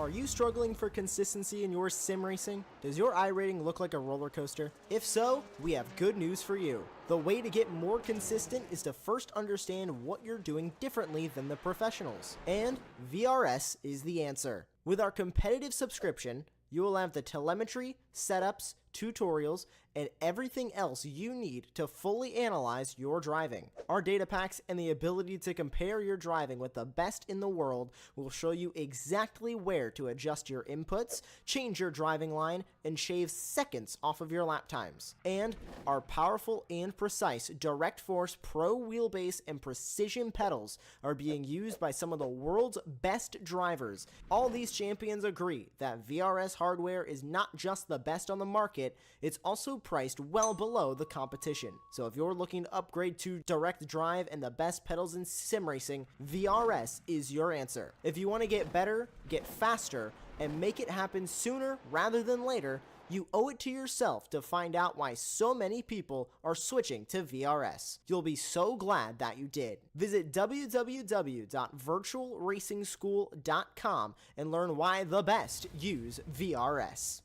Are you struggling for consistency in your sim racing? Does your iRating look like a roller coaster? If so, we have good news for you. The way to get more consistent is to first understand what you're doing differently than the professionals. And VRS is the answer. With our competitive subscription, you will have the telemetry, setups, tutorials, and everything else you need to fully analyze your driving. Our data packs and the ability to compare your driving with the best in the world will show you exactly where to adjust your inputs, change your driving line, and shave seconds off of your lap times. And our powerful and precise Direct Force Pro wheelbase and precision pedals are being used by some of the world's best drivers. All these champions agree that VRS hardware is not just the best on the market, it's also priced well below the competition. So if you're looking to upgrade to direct drive and the best pedals in sim racing, VRS is your answer. If you want to get better, get faster, and make it happen sooner rather than later, you owe it to yourself to find out why so many people are switching to VRS. You'll be so glad that you did. Visit www.virtualracingschool.com and learn why the best use VRS.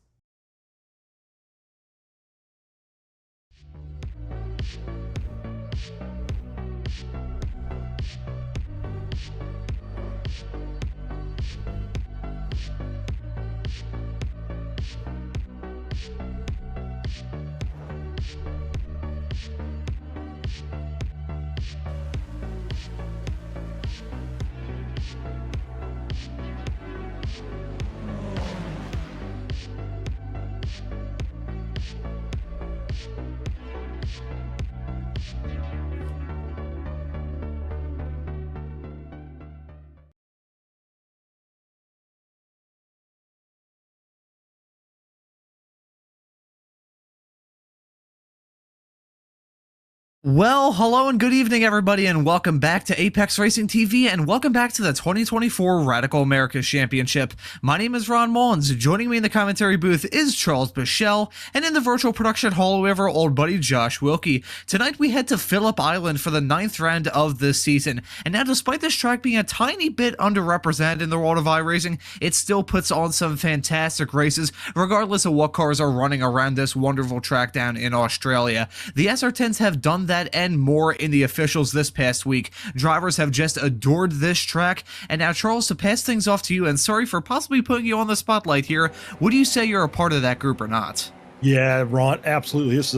Well, hello and good evening, everybody, and welcome back to Apex Racing TV, and welcome back to the 2024 Radical Americas Championship. My name is Ron Mullins. Joining me in the commentary booth is Charles Bichelle, and in the virtual production hall, we have our old buddy Josh Wilkie. Tonight, we head to Phillip Island for the 9th round of this season, and now despite this track being a tiny bit underrepresented in the world of iRacing, it still puts on some fantastic races, regardless of what cars are running around this wonderful track down in Australia. The SR10s have done that and more in the officials this past week. Drivers have just adored this track. And now, Charles, to pass things off to you, and sorry for possibly putting you on the spotlight here, would you say you're a part of that group or not? Yeah, Ron, absolutely. It's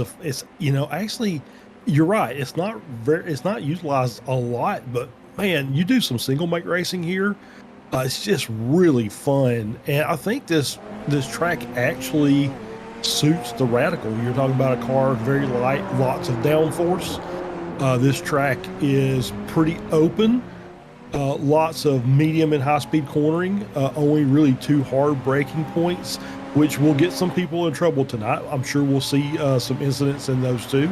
actually, you're right. It's not utilized a lot, but man, you do some single make racing here. It's just really fun. And I think this track actually suits the Radical. You're talking about a car very light, lots of downforce. This track is pretty open, lots of medium and high speed cornering, only really 2 hard braking points, which will get some people in trouble tonight. I'm sure we'll see some incidents in those too.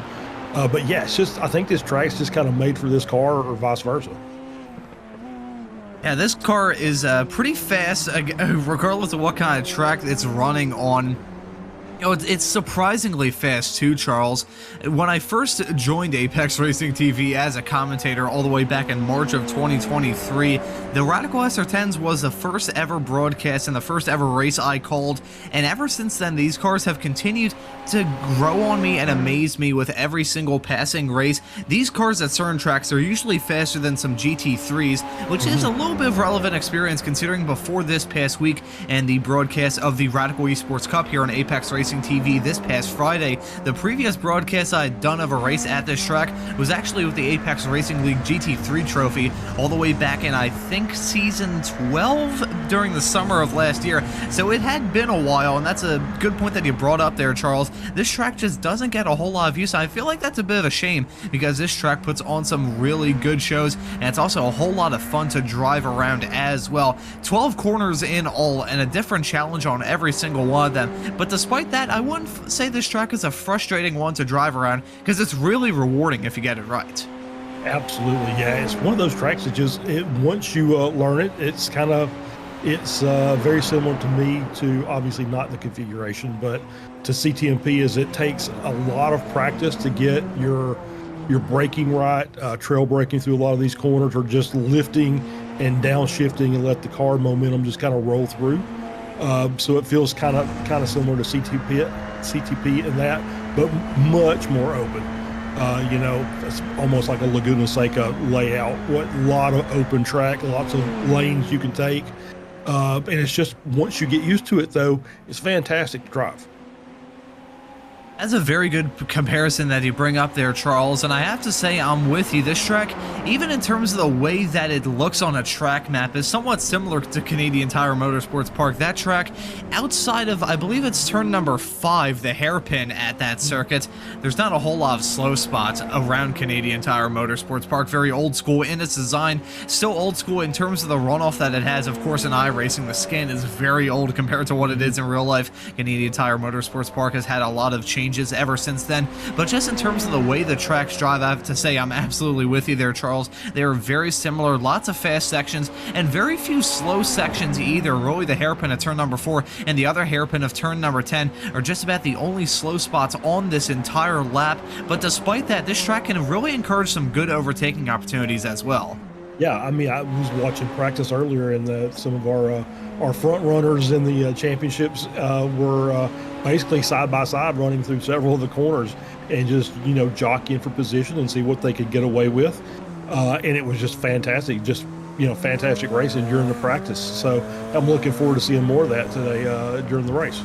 But yeah, I think this track's just kind of made for this car, or vice versa. Yeah, this car is pretty fast, regardless of what kind of track it's running on. Oh, it's surprisingly fast too, Charles. When I first joined Apex Racing TV as a commentator all the way back in March of 2023, the Radical SR10s was the first ever broadcast and the first ever race I called, and ever since then these cars have continued to grow on me and amaze me with every single passing race. These cars at certain tracks are usually faster than some GT3s, which is a little bit of relevant experience considering before this past week and the broadcast of the Radical Esports Cup here on Apex Racing TV this past Friday, the previous broadcast I had done of a race at this track was actually with the Apex Racing League GT3 trophy all the way back in, I think, season 12 during the summer of last year. So it had been a while, and that's a good point that you brought up there, Charles. This track just doesn't get a whole lot of use. I feel like that's a bit of a shame because this track puts on some really good shows, and it's also a whole lot of fun to drive around as well. 12 corners in all and a different challenge on every single one of them. But despite that, I wouldn't say this track is a frustrating one to drive around because it's really rewarding if you get it right. Absolutely, yeah. It's one of those tracks that once you learn it, it's very similar to me to, obviously not the configuration, but to CTMP, is it takes a lot of practice to get your braking right, trail braking through a lot of these corners, or just lifting and downshifting and let the car momentum just kind of roll through. So it feels kind of similar to CTP in that, but much more open. It's almost like a Laguna Seca layout. What lot of open track, lots of lanes you can take, and it's just once you get used to it, though, it's fantastic to drive. That's a very good comparison that you bring up there, Charles, and I have to say I'm with you. This track, even in terms of the way that it looks on a track map, is somewhat similar to Canadian Tire Motorsports Park. That track, outside of, I believe it's turn number 5, the hairpin at that circuit, there's not a whole lot of slow spots around Canadian Tire Motorsports Park. Very old school in its design, still old school in terms of the runoff that it has. Of course, in iRacing, the skin is very old compared to what it is in real life. Canadian Tire Motorsports Park has had a lot of changes ever since then, but just in terms of the way the tracks drive, I have to say I'm absolutely with you there, Charles. They are very similar, lots of fast sections and very few slow sections either. Really, the hairpin of turn number 4 and the other hairpin of turn number 10 are just about the only slow spots on this entire lap, but despite that, this track can really encourage some good overtaking opportunities as well. Yeah, I mean, I was watching practice earlier, and some of our front runners in the championships were basically side by side running through several of the corners and just jockeying for position and see what they could get away with. And it was just fantastic, fantastic racing during the practice. So I'm looking forward to seeing more of that today during the race.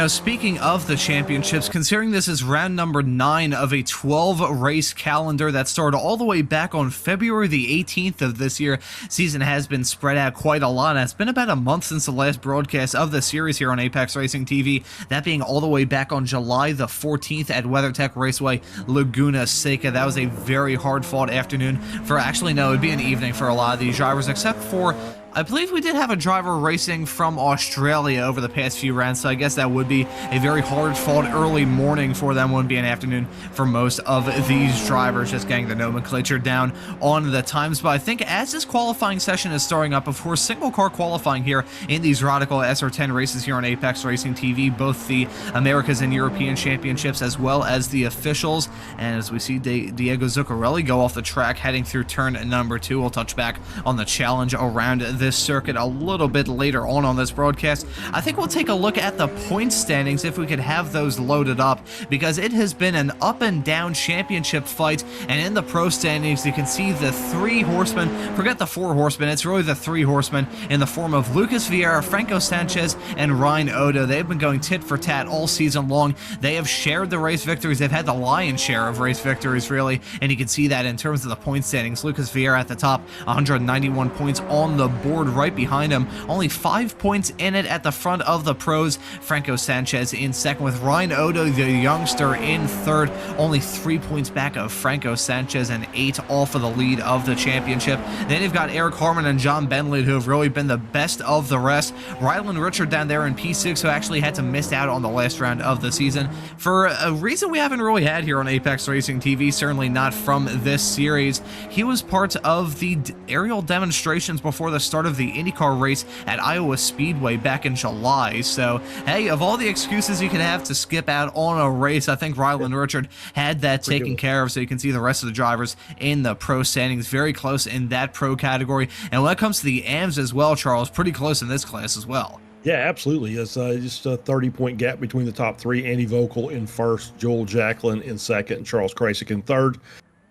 Speaking of the championships, considering this is round number 9 of a 12-race calendar that started all the way back on February the 18th of this year, season has been spread out quite a lot. It's been about a month since the last broadcast of the series here on Apex Racing TV, that being all the way back on July the 14th at WeatherTech Raceway, Laguna Seca. That was a very hard-fought afternoon for, actually, no, it'd be an evening for a lot of these drivers, except for, I believe we did have a driver racing from Australia over the past few rounds, so I guess that would be a very hard-fought early morning for them. Wouldn't be an afternoon for most of these drivers, just getting the nomenclature down on the times. But I think as this qualifying session is starting up, of course, single-car qualifying here in these radical SR10 races here on Apex Racing TV, both the Americas and European Championships as well as the officials. And as we see Diego Zuccarelli go off the track heading through turn number 2, we'll touch back on the challenge around this circuit a little bit later on this broadcast. I think we'll take a look at the point standings if we could have those loaded up, because it has been an up and down championship fight, and in the pro standings you can see the 3 horsemen, forget the 4 horsemen, it's really the 3 horsemen in the form of Lucas Vieira, Franco Sanchez, and Ryan Odo. They've been going tit for tat all season long. They have shared the race victories. They've had the lion's share of race victories, really, and you can see that in terms of the point standings. Lucas Vieira at the top, 191 points on the board. Right behind him, only 5 points in it at the front of the pros. Franco Sanchez in second, with Ryan Odo, the youngster, in third, only 3 points back of Franco Sanchez and 8 off of the lead of the championship. Then you've got Eric Harmon and John Bentley, who have really been the best of the rest. Rylan Richard down there in P6, who actually had to miss out on the last round of the season for a reason we haven't really had here on Apex Racing TV, certainly not from this series. He was part of the aerial demonstrations before the start of the IndyCar race at Iowa Speedway back in July. So, hey, of all the excuses you could have to skip out on a race, I think Rylan Richard had that taken care of. So you can see the rest of the drivers in the pro standings very close in that pro category. And when it comes to the AMs as well, Charles, pretty close in this class as well. Yeah, absolutely. It's just a 30-point gap between the top 3. Andy Vogel in first, Joel Jacklin in second, and Charles Krasik in third.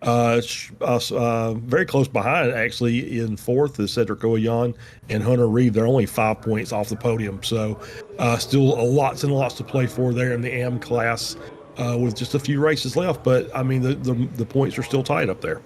Very close behind, actually, in fourth is Cedric Oyan and Hunter Reeve. They're only 5 points off the podium, so still lots and lots to play for there in the AM class with just a few races left. But I mean, the points are still tight up there.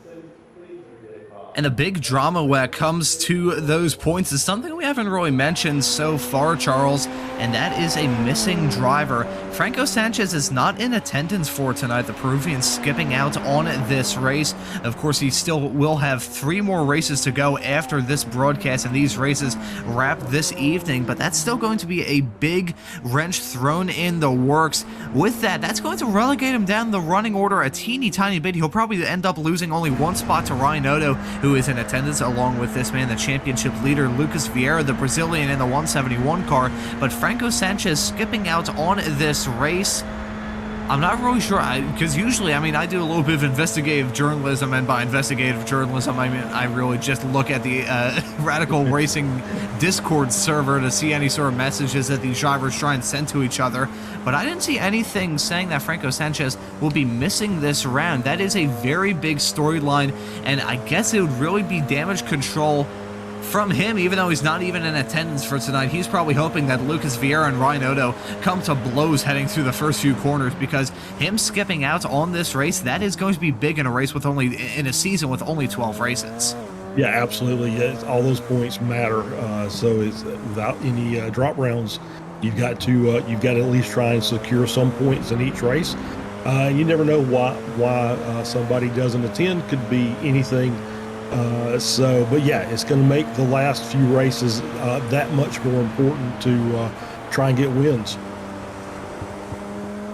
And a big drama when it comes to those points is something we haven't really mentioned so far, Charles, and that is a missing driver. Franco Sanchez is not in attendance for tonight, the Peruvian skipping out on this race. Of course, he still will have 3 more races to go after this broadcast, and these races wrap this evening, but that's still going to be a big wrench thrown in the works. With that, that's going to relegate him down the running order a teeny tiny bit. He'll probably end up losing only 1 spot to Ryan Odo, who is in attendance, along with this man, the championship leader, Lucas Vieira, the Brazilian in the 171 car. But Franco Sanchez skipping out on this race. I'm not really sure, because usually, I mean, I do a little bit of investigative journalism, and by investigative journalism, I mean, I really just look at the Radical Racing Discord server to see any sort of messages that these drivers try and send to each other, but I didn't see anything saying that Franco Sanchez will be missing this round. That is a very big storyline, and I guess it would really be damage control from him, even though he's not even in attendance for tonight. He's probably hoping that Lucas Vieira and Ryan Odo come to blows heading through the first few corners, because him skipping out on this race, that is going to be big in a race with in a season with only 12 races. Yeah, absolutely. Yeah, all those points matter. So it's without any drop rounds, you've got to at least try and secure some points in each race. You never know why somebody doesn't attend. Could be anything. But yeah, it's going to make the last few races that much more important to try and get wins.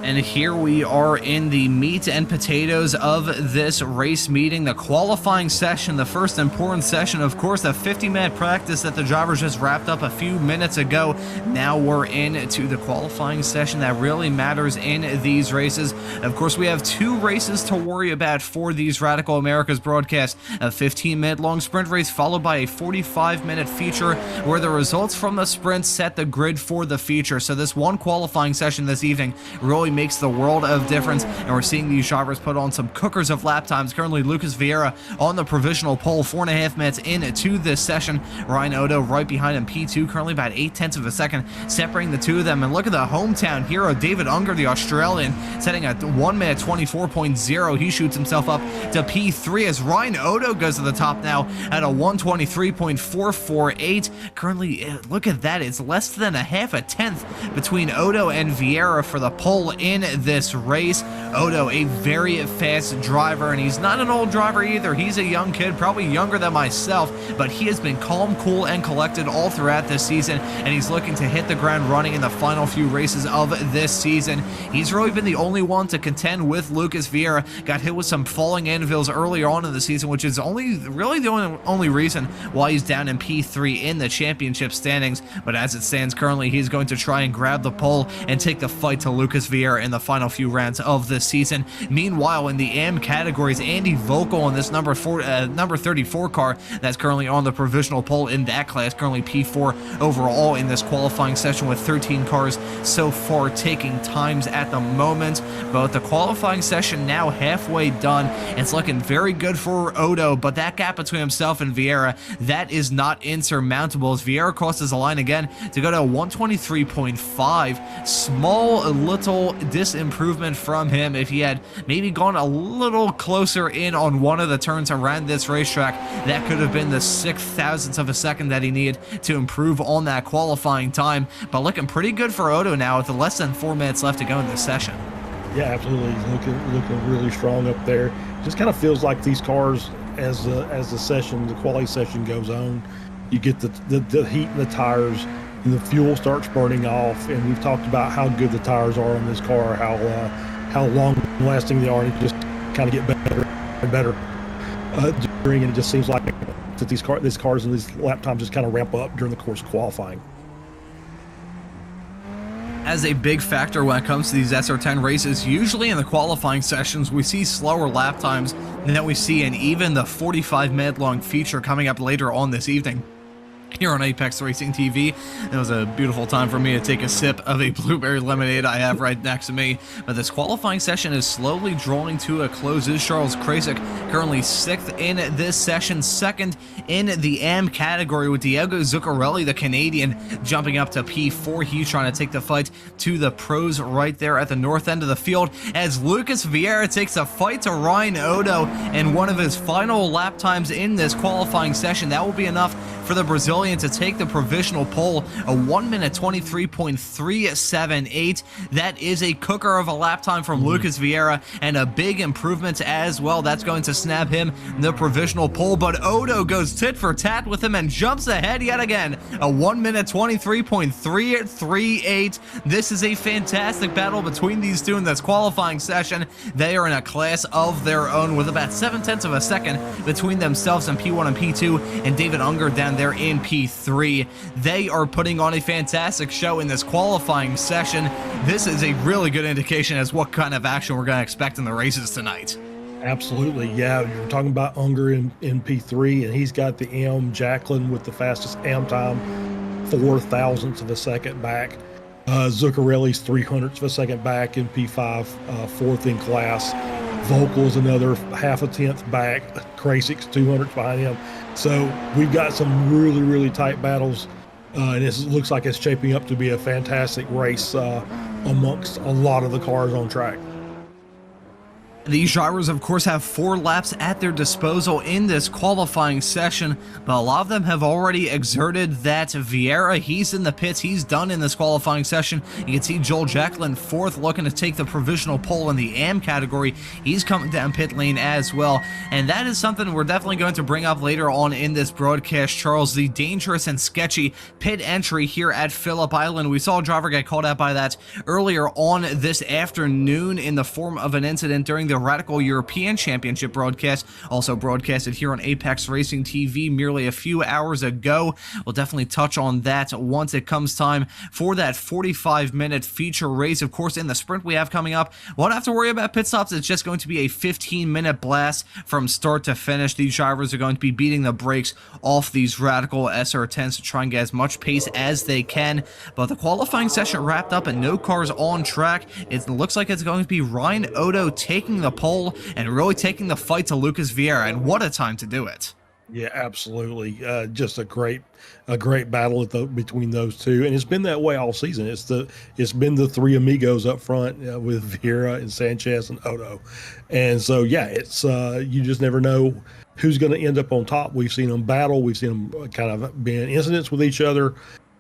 And here we are in the meat and potatoes of this race meeting, the qualifying session, the first important session, of course, the 50-minute practice that the drivers just wrapped up a few minutes ago. Now we're into the qualifying session that really matters in these races. Of course, we have 2 races to worry about for these Radical Americas broadcasts, a 15-minute long sprint race followed by a 45-minute feature where the results from the sprint set the grid for the feature. So this one qualifying session this evening really makes the world of difference, and we're seeing these drivers put on some cookers of lap times. Currently, Lucas Vieira on the provisional pole, 4.5 minutes into this session. Ryan Odo right behind him, P2, currently about 0.8 of a second, separating the two of them. And look at the hometown hero, David Unger, the Australian, setting a 1 minute 24.0. He shoots himself up to P3 as Ryan Odo goes to the top now at a 123.448. Currently, look at that, it's less than a half a tenth between Odo and Vieira for the pole in this race. Odo, a very fast driver, and he's not an old driver either. He's a young kid, probably younger than myself, but he has been calm, cool, and collected all throughout this season, and he's looking to hit the ground running in the final few races of this season. He's really been the only one to contend with Lucas Vieira. Got hit with some falling anvils earlier on in the season, which is really the only reason why he's down in P3 in the championship standings, but as it stands currently, he's going to try and grab the pole and take the fight to Lucas Vieira in the final few rounds of this season. Meanwhile, in the AM categories, Andy Vogel in this number 34 car that's currently on the provisional pole in that class, currently P4 overall in this qualifying session with 13 cars so far taking times at the moment. But the qualifying session now halfway done. It's looking very good for Odo, but that gap between himself and Vieira, that is not insurmountable as Vieira crosses the line again to go to 123.5. Small little disimprovement from him. If he had maybe gone a little closer in on one of the turns around this racetrack, that could have been the 6,000th of a second that he needed to improve on that qualifying time. But looking pretty good for Odo now with less than 4 minutes left to go in this session. Yeah, absolutely. He's looking really strong up there. Just kind of feels like these cars, as the quality session goes on, you get the heat in the tires, and the fuel starts burning off. And we've talked about how good the tires are on this car, how long lasting they are, and it just kind of get better and better during. And it just seems like that these cars and these lap times just kind of ramp up during the course of qualifying. As a big factor when it comes to these SR10 races, usually in the qualifying sessions we see slower lap times than we see in even the 45-minute long feature coming up later on this evening here on Apex Racing TV. It was a beautiful time for me to take a sip of a blueberry lemonade I have right next to me. But this qualifying session is slowly drawing to a close. Is Charles Krasik currently 6th in this session, 2nd in the AM category, with Diego Zuccarelli, the Canadian, jumping up to P4. He's trying to take the fight to the pros right there at the north end of the field, as Lucas Vieira takes a fight to Ryan Odo in one of his final lap times in this qualifying session. That will be enough for the Brazilian to take the provisional pole, a 1 minute 23.378. That is a cooker of a lap time from Lucas Vieira, and a big improvement as well. That's going to snap him the provisional pole, but Odo goes tit for tat with him and jumps ahead yet again, a 1 minute 23.338. This is a fantastic battle between these two in this qualifying session. They are in a class of their own with about 0.7 of a second between themselves and P1 and P2, and David Unger down They're in P3. They are putting on a fantastic show in this qualifying session. This is a really good indication as what kind of action we're going to expect in the races tonight. Absolutely, yeah. You're talking about Unger in P3, and he's got the M. Jacqueline with the fastest M time, 4 thousandths of a second back. Zuccarelli's 300ths of a second back in P5, fourth in class. Vogel's another half a tenth back. Krasik's 200ths behind him. So we've got some really, really tight battles, and it looks like it's shaping up to be a fantastic race amongst a lot of the cars on track. These drivers, of course, have 4 laps at their disposal in this qualifying session, but a lot of them have already exerted that. Vieira, he's in the pits. He's done in this qualifying session. You can see Joel Jacqueline, 4th, looking to take the provisional pole in the AM category. He's coming down pit lane as well, and that is something we're definitely going to bring up later on in this broadcast, Charles. The dangerous and sketchy pit entry here at Phillip Island. We saw a driver get called out by that earlier on this afternoon in the form of an incident during the Radical European Championship broadcast, also broadcasted here on Apex Racing TV merely a few hours ago. We'll definitely touch on that once it comes time for that 45-minute feature race. Of course, in the sprint we have coming up, won't have to worry about pit stops. It's just going to be a 15-minute blast from start to finish. These drivers are going to be beating the brakes off these Radical SR10s to try and get as much pace as they can. But the qualifying session wrapped up and no cars on track. It looks like it's going to be Ryan Odo taking the pole and really taking the fight to Lucas Vieira, and what a time to do it. Yeah, absolutely. Just a great battle between those two, and it's been that way all season. It's been the 3 amigos up front with Vieira and Sanchez and Odo, and so yeah, it's you just never know who's going to end up on top. We've seen them battle, we've seen them kind of be in incidents with each other.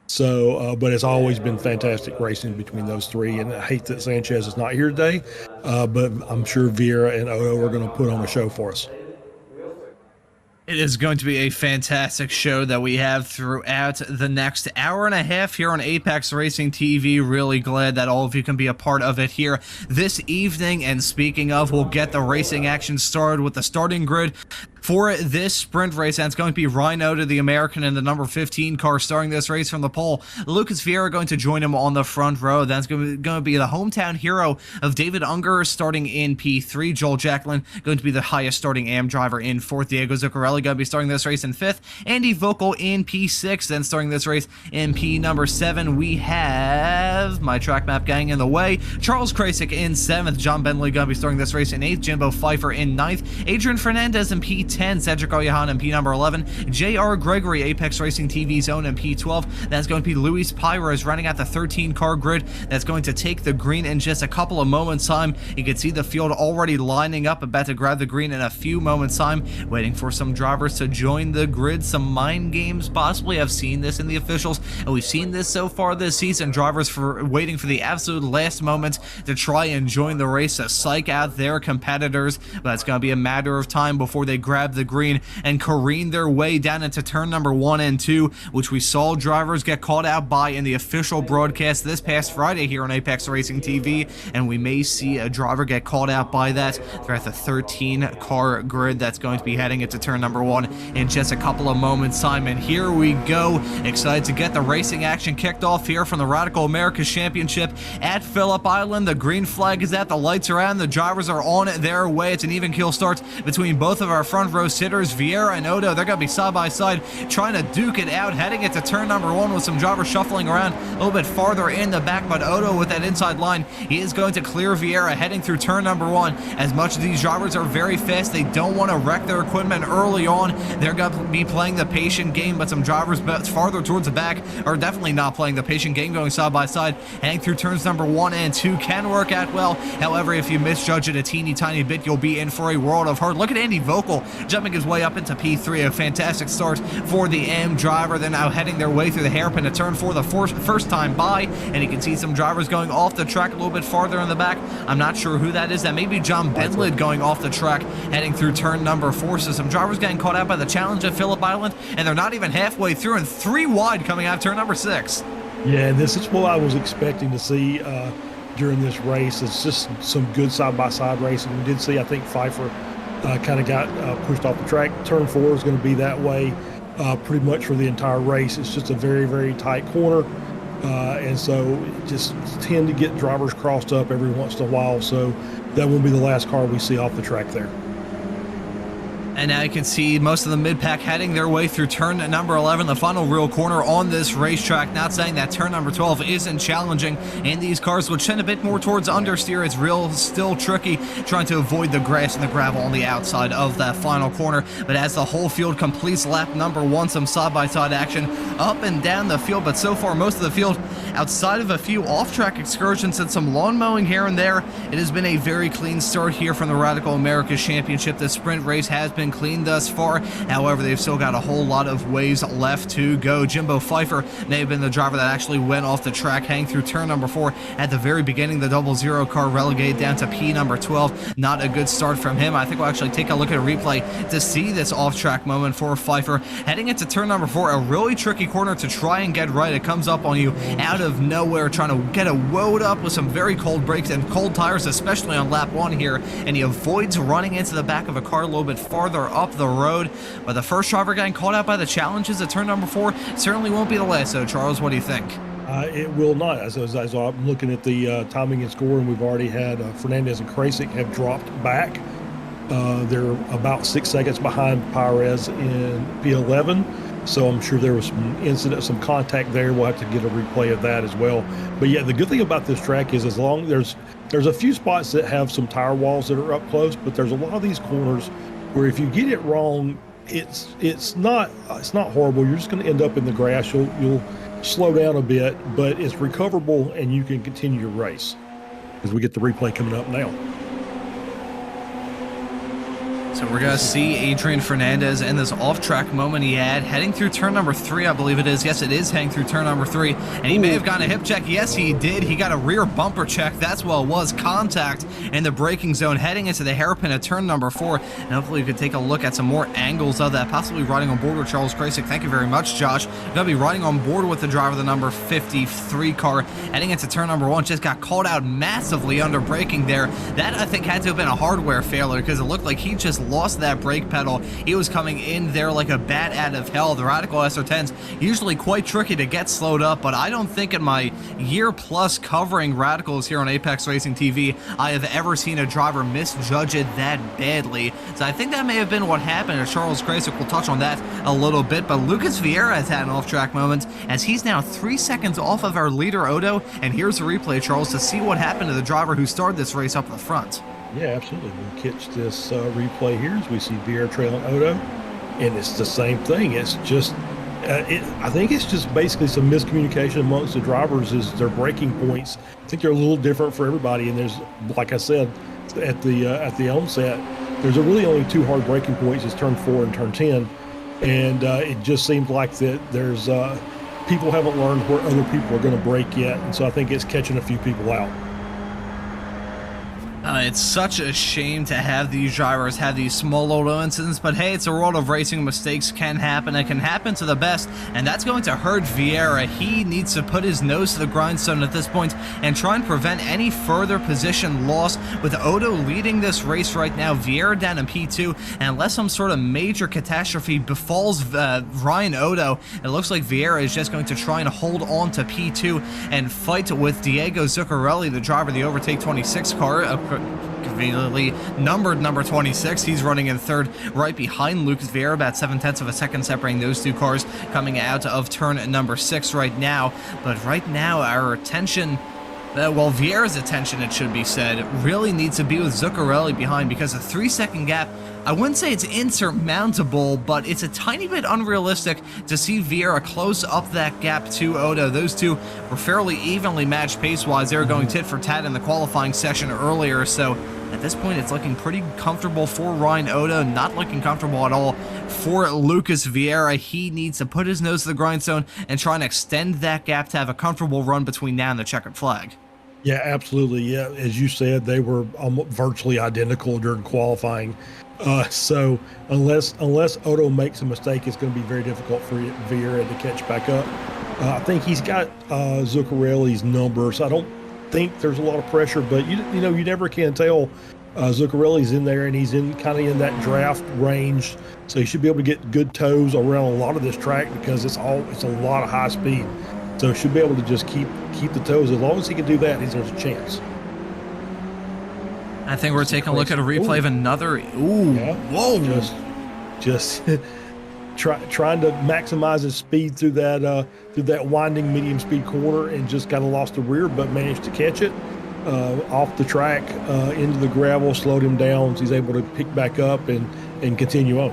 So, but it's always been fantastic racing between those 3, and I hate that Sanchez is not here today, but I'm sure Vieira and Odo are going to put on a show for us. It is going to be a fantastic show that we have throughout the next hour and a half here on Apex Racing TV. Really glad that all of you can be a part of it here this evening. And speaking of, we'll get the racing action started with the starting grid for this sprint race, and it's going to be Ryan Odo, the American, in the number 15 car starting this race from the pole. Lucas Vieira going to join him on the front row. That's going to be the hometown hero of David Unger starting in P3. Joel Jacqueline going to be the highest starting AM driver in 4th. Diego Zuccarelli going to be starting this race in 5th. Andy Vogel in P6, then starting this race in P number 7. We have my track map gang in the way. Charles Krasik in 7th. John Bentley going to be starting this race in 8th. Jimbo Pfeiffer in 9th. Adrian Fernandez in P10. Cedric Oyahan in P number 11. J.R. Gregory, Apex Racing TV's own, in P12. That's going to be Luis Pires running at the 13 car grid. That's going to take the green in just a couple of moments time. You can see the field already lining up, about to grab the green in a few moments time, waiting for some drivers to join the grid. Some mind games possibly. I've seen this in the officials, and we've seen this so far this season. Drivers waiting for the absolute last moment to try and join the race, to psych out their competitors, but it's going to be a matter of time before they grab the green and careen their way down into turn number 1 and 2, which we saw drivers get caught out by in the official broadcast this past Friday here on Apex Racing TV, and we may see a driver get caught out by that throughout the 13 car grid that's going to be heading into turn number 1 in just a couple of moments time. And here we go, excited to get the racing action kicked off here from the Radical Americas Championship at Phillip Island. The green flag is out, the lights are on, the drivers are on their way. It's an even keel start between both of our front row sitters, Vieira and Odo. They're going to be side by side trying to duke it out, heading into turn number 1 with some drivers shuffling around a little bit farther in the back, but Odo with that inside line, he is going to clear Vieira heading through turn number 1. As much as these drivers are very fast, they don't want to wreck their equipment early on. They're going to be playing the patient game, but some drivers farther towards the back are definitely not playing the patient game, going side by side, heading through turns number 1 and 2 can work out well. However, if you misjudge it a teeny tiny bit, you'll be in for a world of hurt. Look at Andy Vogel jumping his way up into P3. A fantastic start for the AM driver. They're now heading their way through the hairpin to turn 4 the first time by, and you can see some drivers going off the track a little bit farther in the back. I'm not sure who that is. That may be John Bentley going off the track heading through turn number 4. So some drivers getting caught out by the challenge at Phillip Island, and they're not even halfway through, and 3 wide coming out of turn number 6. Yeah, this is what I was expecting to see during this race. It's just some good side-by-side racing. We did see, I think, Pfeiffer kind of got pushed off the track. Turn 4 is going to be that way. pretty much for the entire race. It's just a very, very tight corner. And so just tend to get drivers crossed up every once in a while. So that won't be the last car we see off the track there. And now you can see most of the mid-pack heading their way through turn number 11, the final real corner on this racetrack. Not saying that turn number 12 isn't challenging, and these cars will tend a bit more towards understeer. It's still tricky trying to avoid the grass and the gravel on the outside of that final corner. But as the whole field completes lap number 1, some side-by-side action up and down the field. But so far, most of the field, outside of a few off-track excursions and some lawn mowing here and there, it has been a very clean start here from the Radical Americas Championship. The sprint race has been clean thus far. However, they've still got a whole lot of ways left to go. Jimbo Pfeiffer may have been the driver that actually went off the track, heading through turn number 4 at the very beginning. The 00 car relegated down to P number 12. Not a good start from him. I think we'll actually take a look at a replay to see this off-track moment for Pfeiffer. Heading into turn number 4, a really tricky corner to try and get right. It comes up on you out of nowhere, trying to get a load up with some very cold brakes and cold tires, especially on lap 1 here, and he avoids running into the back of a car a little bit farther up the road. But the first driver getting caught out by the challenges at turn number 4 certainly won't be the last. So Charles, what do you think? It will not. As I'm looking at the timing and score, and we've already had Fernandez and Krasik have dropped back. They're about 6 seconds behind Perez in P11. So I'm sure there was some incident, some contact there. We'll have to get a replay of that as well. But yeah, the good thing about this track is as long there's a few spots that have some tire walls that are up close, but there's a lot of these corners where if you get it wrong, it's not horrible. You're just going to end up in the grass. You'll slow down a bit, but it's recoverable and you can continue your race. As we get the replay coming up now. So we're going to see Adrian Fernandez in this off-track moment he had, heading through turn number 3, I believe it is. Yes, it is heading through turn number 3. And he may have gotten a hip check. Yes, he did. He got a rear bumper check. That's what it was. Contact in the braking zone, heading into the hairpin at turn number 4. And hopefully you could take a look at some more angles of that, possibly riding on board with Charles Krasik. Thank you very much, Josh. Going to be riding on board with the driver of the number 53 car, heading into turn number 1. Just got caught out massively under braking there. That, I think, had to have been a hardware failure because it looked like he just lost that brake pedal. He was coming in there like a bat out of hell. The Radical SR10's usually quite tricky to get slowed up, but I don't think in my year plus covering Radicals here on Apex Racing TV, I have ever seen a driver misjudge it that badly. So I think that may have been what happened to Charles Krasik. We'll touch on that a little bit, but Lucas Vieira has had an off-track moment as he's now 3 seconds off of our leader Odo, and here's the replay, Charles, to see what happened to the driver who started this race up the front. Yeah, absolutely. We'll catch this replay here as we see Vieira trailing Odo, and it's the same thing. It's just, I think it's just basically some miscommunication amongst the drivers is their braking points. I think they're a little different for everybody, and there's, like I said, at the onset, there's really only 2 hard braking points. It's turn 4 and turn 10, and it just seems like that there's people haven't learned where other people are going to brake yet, and so I think it's catching a few people out. It's such a shame to have these drivers have these small little incidents, but hey, it's a world of racing. Mistakes can happen. It can happen to the best, and that's going to hurt Vieira. He needs to put his nose to the grindstone at this point and try and prevent any further position loss. With Odo leading this race right now, Vieira down in P2, and unless some sort of major catastrophe befalls Ryan Odo, it looks like Vieira is just going to try and hold on to P2 and fight with Diego Zuccarelli, the driver of the Overtake 26 car, conveniently numbered number 26. He's running in third right behind Lucas Vieira, about 7/10 of a second separating those two cars coming out of turn number 6 right now. But right now our attention, well, Vieira's attention, it should be said, really needs to be with Zuccarelli behind, because a 3-second gap, I wouldn't say it's insurmountable, but it's a tiny bit unrealistic to see Vieira close up that gap to Odo. Those two were fairly evenly matched pace-wise. They were going tit for tat in the qualifying session earlier, so at this point it's looking pretty comfortable for Ryan Odo, not looking comfortable at all for Lucas Vieira. He needs to put his nose to the grindstone and try and extend that gap to have a comfortable run between now and the checkered flag. Yeah, absolutely. Yeah, as you said, they were virtually identical during qualifying. So unless Odo makes a mistake, it's going to be very difficult for Vieira to catch back up. I think he's got Zuccarelli's number, so I don't think there's a lot of pressure. But you know, you never can tell Zuccarelli's in there, and he's in kind of in that draft range, so he should be able to get good toes around a lot of this track because it's a lot of high speed. So he should be able to just keep the toes. As long as he can do that, there's a chance. I think we're taking a look at a replay of another. Ooh, yeah. Whoa! Just trying to maximize his speed through that winding medium speed corner, and just kind of lost the rear, but managed to catch it off the track into the gravel, slowed him down, so he's able to pick back up and continue on.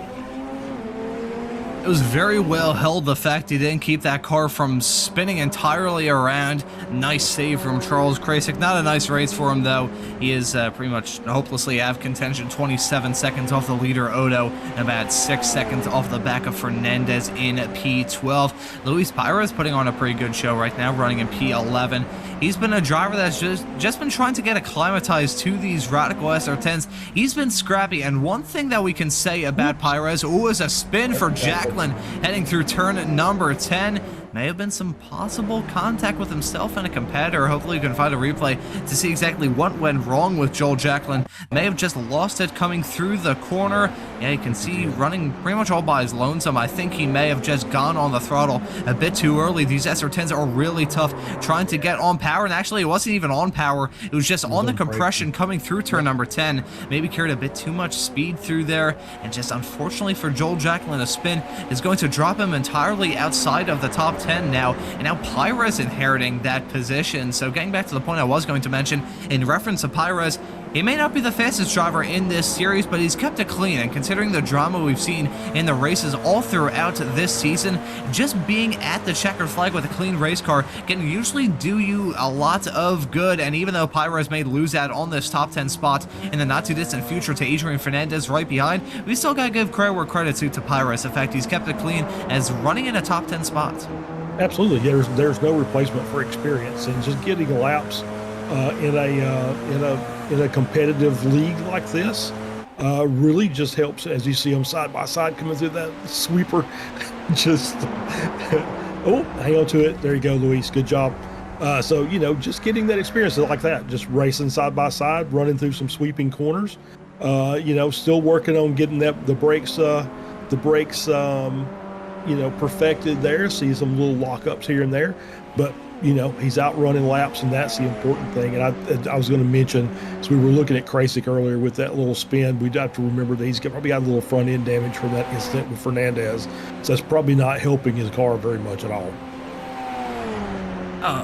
It was very well held, the fact he didn't keep that car from spinning entirely around. Nice save from Charles Krasik. Not a nice race for him, though. He is pretty much hopelessly out of contention. 27 seconds off the leader, Odo, and about 6 seconds off the back of Fernandez in P12. Luis Pires putting on a pretty good show right now, running in P11. He's been a driver that's just been trying to get acclimatized to these Radical SR10s. He's been scrappy, and one thing that we can say about Pires, is a spin for Jacqueline heading through turn number 10. May have been some possible contact with himself and a competitor. Hopefully you can find a replay to see exactly what went wrong with Joel Jacqueline. May have just lost it coming through the corner. Yeah, you can see running pretty much all by his lonesome. I think he may have just gone on the throttle a bit too early. These SR10s are really tough trying to get on power, and actually it wasn't even on power. It was just on the compression coming through turn number 10. Maybe carried a bit too much speed through there, and just unfortunately for Joel Jacqueline, a spin is going to drop him entirely outside of the top 10 now, and now Pires inheriting that position. So getting back to the point I was going to mention in reference to Pires, he may not be the fastest driver in this series, but he's kept it clean, and considering the drama we've seen in the races all throughout this season, just being at the checkered flag with a clean race car can usually do you a lot of good. And even though Pires may lose out on this top 10 spot in the not too distant future to Adrian Fernandez right behind, we still gotta give credit where credit's due to Pires. In fact, he's kept it clean as running in a top 10 spot. Absolutely, there's no replacement for experience, and just getting laps in a competitive league like this really just helps. As you see them side by side coming through that sweeper, just hang on to it. There you go, Luis. Good job. So just getting that experience like that, just racing side by side, running through some sweeping corners. Still working on getting the brakes perfected there. See some little lockups here and there, but he's out running laps, and that's the important thing. And I was going to mention, as we were looking at Krasik earlier with that little spin, we'd have to remember that he's probably got a little front end damage from that incident with Fernandez, so that's probably not helping his car very much at all.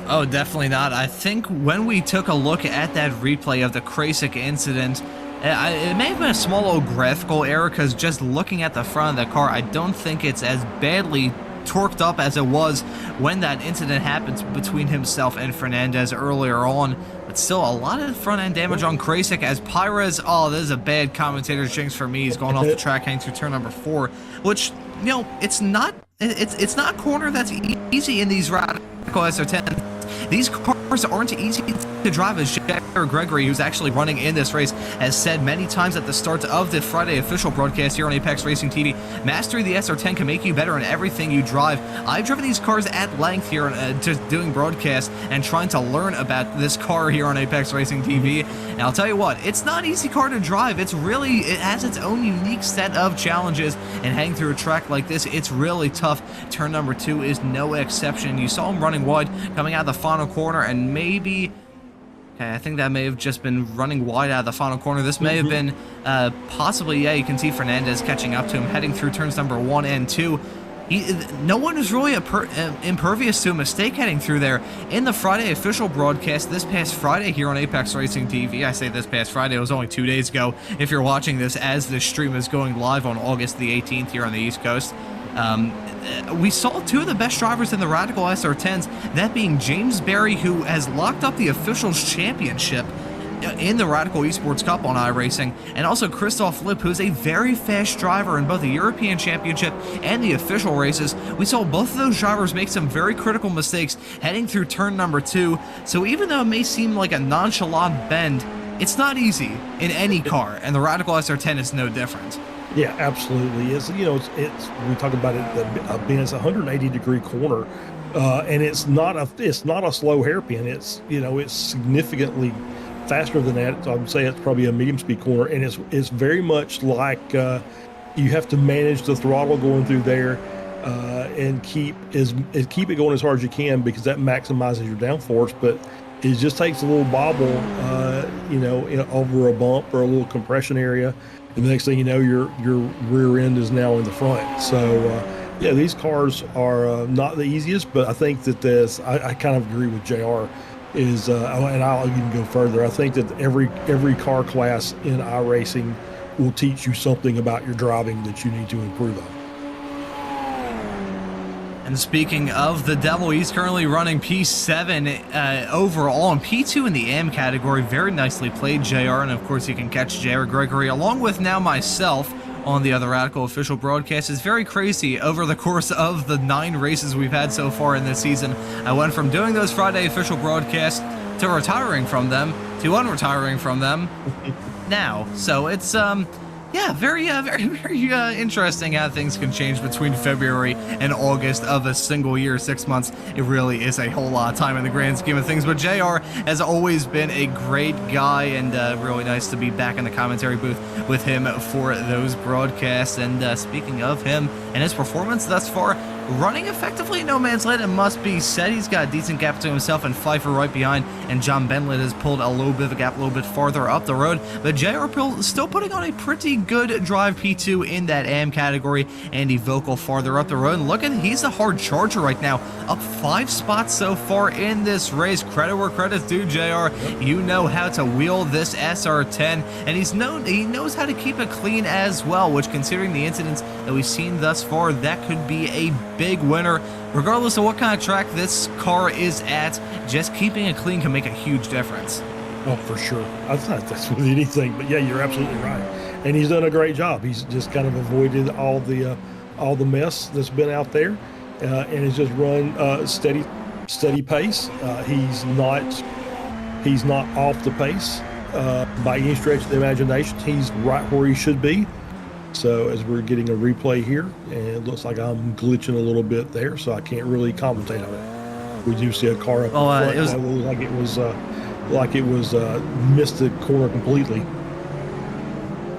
Oh, definitely not. I think when we took a look at that replay of the Krasik incident, it may have been a small little graphical error, because just looking at the front of the car, I don't think it's as badly torqued up as it was when that incident happened between himself and Fernandez earlier on. But still, a lot of front end damage on Krasik as Pires. This is a bad commentator's jinx for me. He's going off the track, heading through turn number 4, which it's not a corner that's easy in these Radical SR10. These cars aren't easy to drive, as Jacker Gregory, who's actually running in this race, has said many times at the start of the Friday official broadcast here on Apex Racing TV. Mastery the SR10 can make you better in everything you drive. I've driven these cars at length here, just doing broadcasts and trying to learn about this car here on Apex Racing TV. And I'll tell you what, it's not an easy car to drive. It has its own unique set of challenges, and heading through a track like this, it's really tough. Turn number 2 is no exception. You saw him running wide coming out of the final corner, and maybe... Okay, I think that may have just been running wide out of the final corner. This may have been possibly, you can see Fernandez catching up to him, heading through turns number 1 and 2. No one is really impervious to a mistake heading through there. In the Friday official broadcast this past Friday here on Apex Racing TV, I say this past Friday, it was only 2 days ago if you're watching this as this stream is going live on August the 18th here on the East Coast. We saw 2 of the best drivers in the Radical SR10s, that being James Berry, who has locked up the officials championship in the Radical Esports Cup on iRacing, and also Phillip, who's a very fast driver in both the European Championship and the official races. We saw both of those drivers make some very critical mistakes heading through turn number 2, so even though it may seem like a nonchalant bend, it's not easy in any car, and the Radical SR10 is no different. Yeah, absolutely. It's we talk about it being it's a 180-degree corner, and it's not a slow hairpin. It's it's significantly faster than that. So I would say it's probably a medium speed corner, and it's very much like you have to manage the throttle going through there and keep it going as hard as you can, because that maximizes your downforce. But it just takes a little bobble, over a bump or a little compression area, and the next thing you know, your rear end is now in the front. So yeah, these cars are not the easiest, but I think that I kind of agree with JR. And I'll even go further. I think that every car class in iRacing will teach you something about your driving that you need to improve on. And speaking of the Devil, he's currently running P7 overall and P2 in the AM category. Very nicely played, JR. And of course, you can catch JR Gregory along with now myself on the Other Radical official broadcast. Is very crazy. Over the course of the 9 races we've had so far in this season, I went from doing those Friday official broadcasts to retiring from them to unretiring from them now. So it's yeah, very interesting how things can change between February and August of a single year. 6 months, it really is a whole lot of time in the grand scheme of things. But JR has always been a great guy, and really nice to be back in the commentary booth with him for those broadcasts. And speaking of him and his performance thus far, running effectively in no man's land, it must be said. He's got a decent gap to himself and Pfeiffer right behind, and John Benlett has pulled a little bit of a gap a little bit farther up the road. But JR still putting on a pretty good drive P2 in that AM category. Andy Vocal farther up the road, and look at, he's a hard charger right now, up 5 spots so far in this race. Credit where credit's due, JR. You know how to wheel this SR10, and he knows how to keep it clean as well, which, considering the incidents that we've seen thus far, that could be a big winner. Regardless of what kind of track this car is at, just keeping it clean can make a huge difference. Oh, for sure. I thought that's with anything, but yeah, you're absolutely right. And he's done a great job. He's just kind of avoided all the mess that's been out there, and has just run steady pace. He's not off the pace by any stretch of the imagination. He's right where he should be. So as we're getting a replay here, and it looks like I'm glitching a little bit there, so I can't really commentate on it. We do see a car up front. It was like it was missed the corner completely.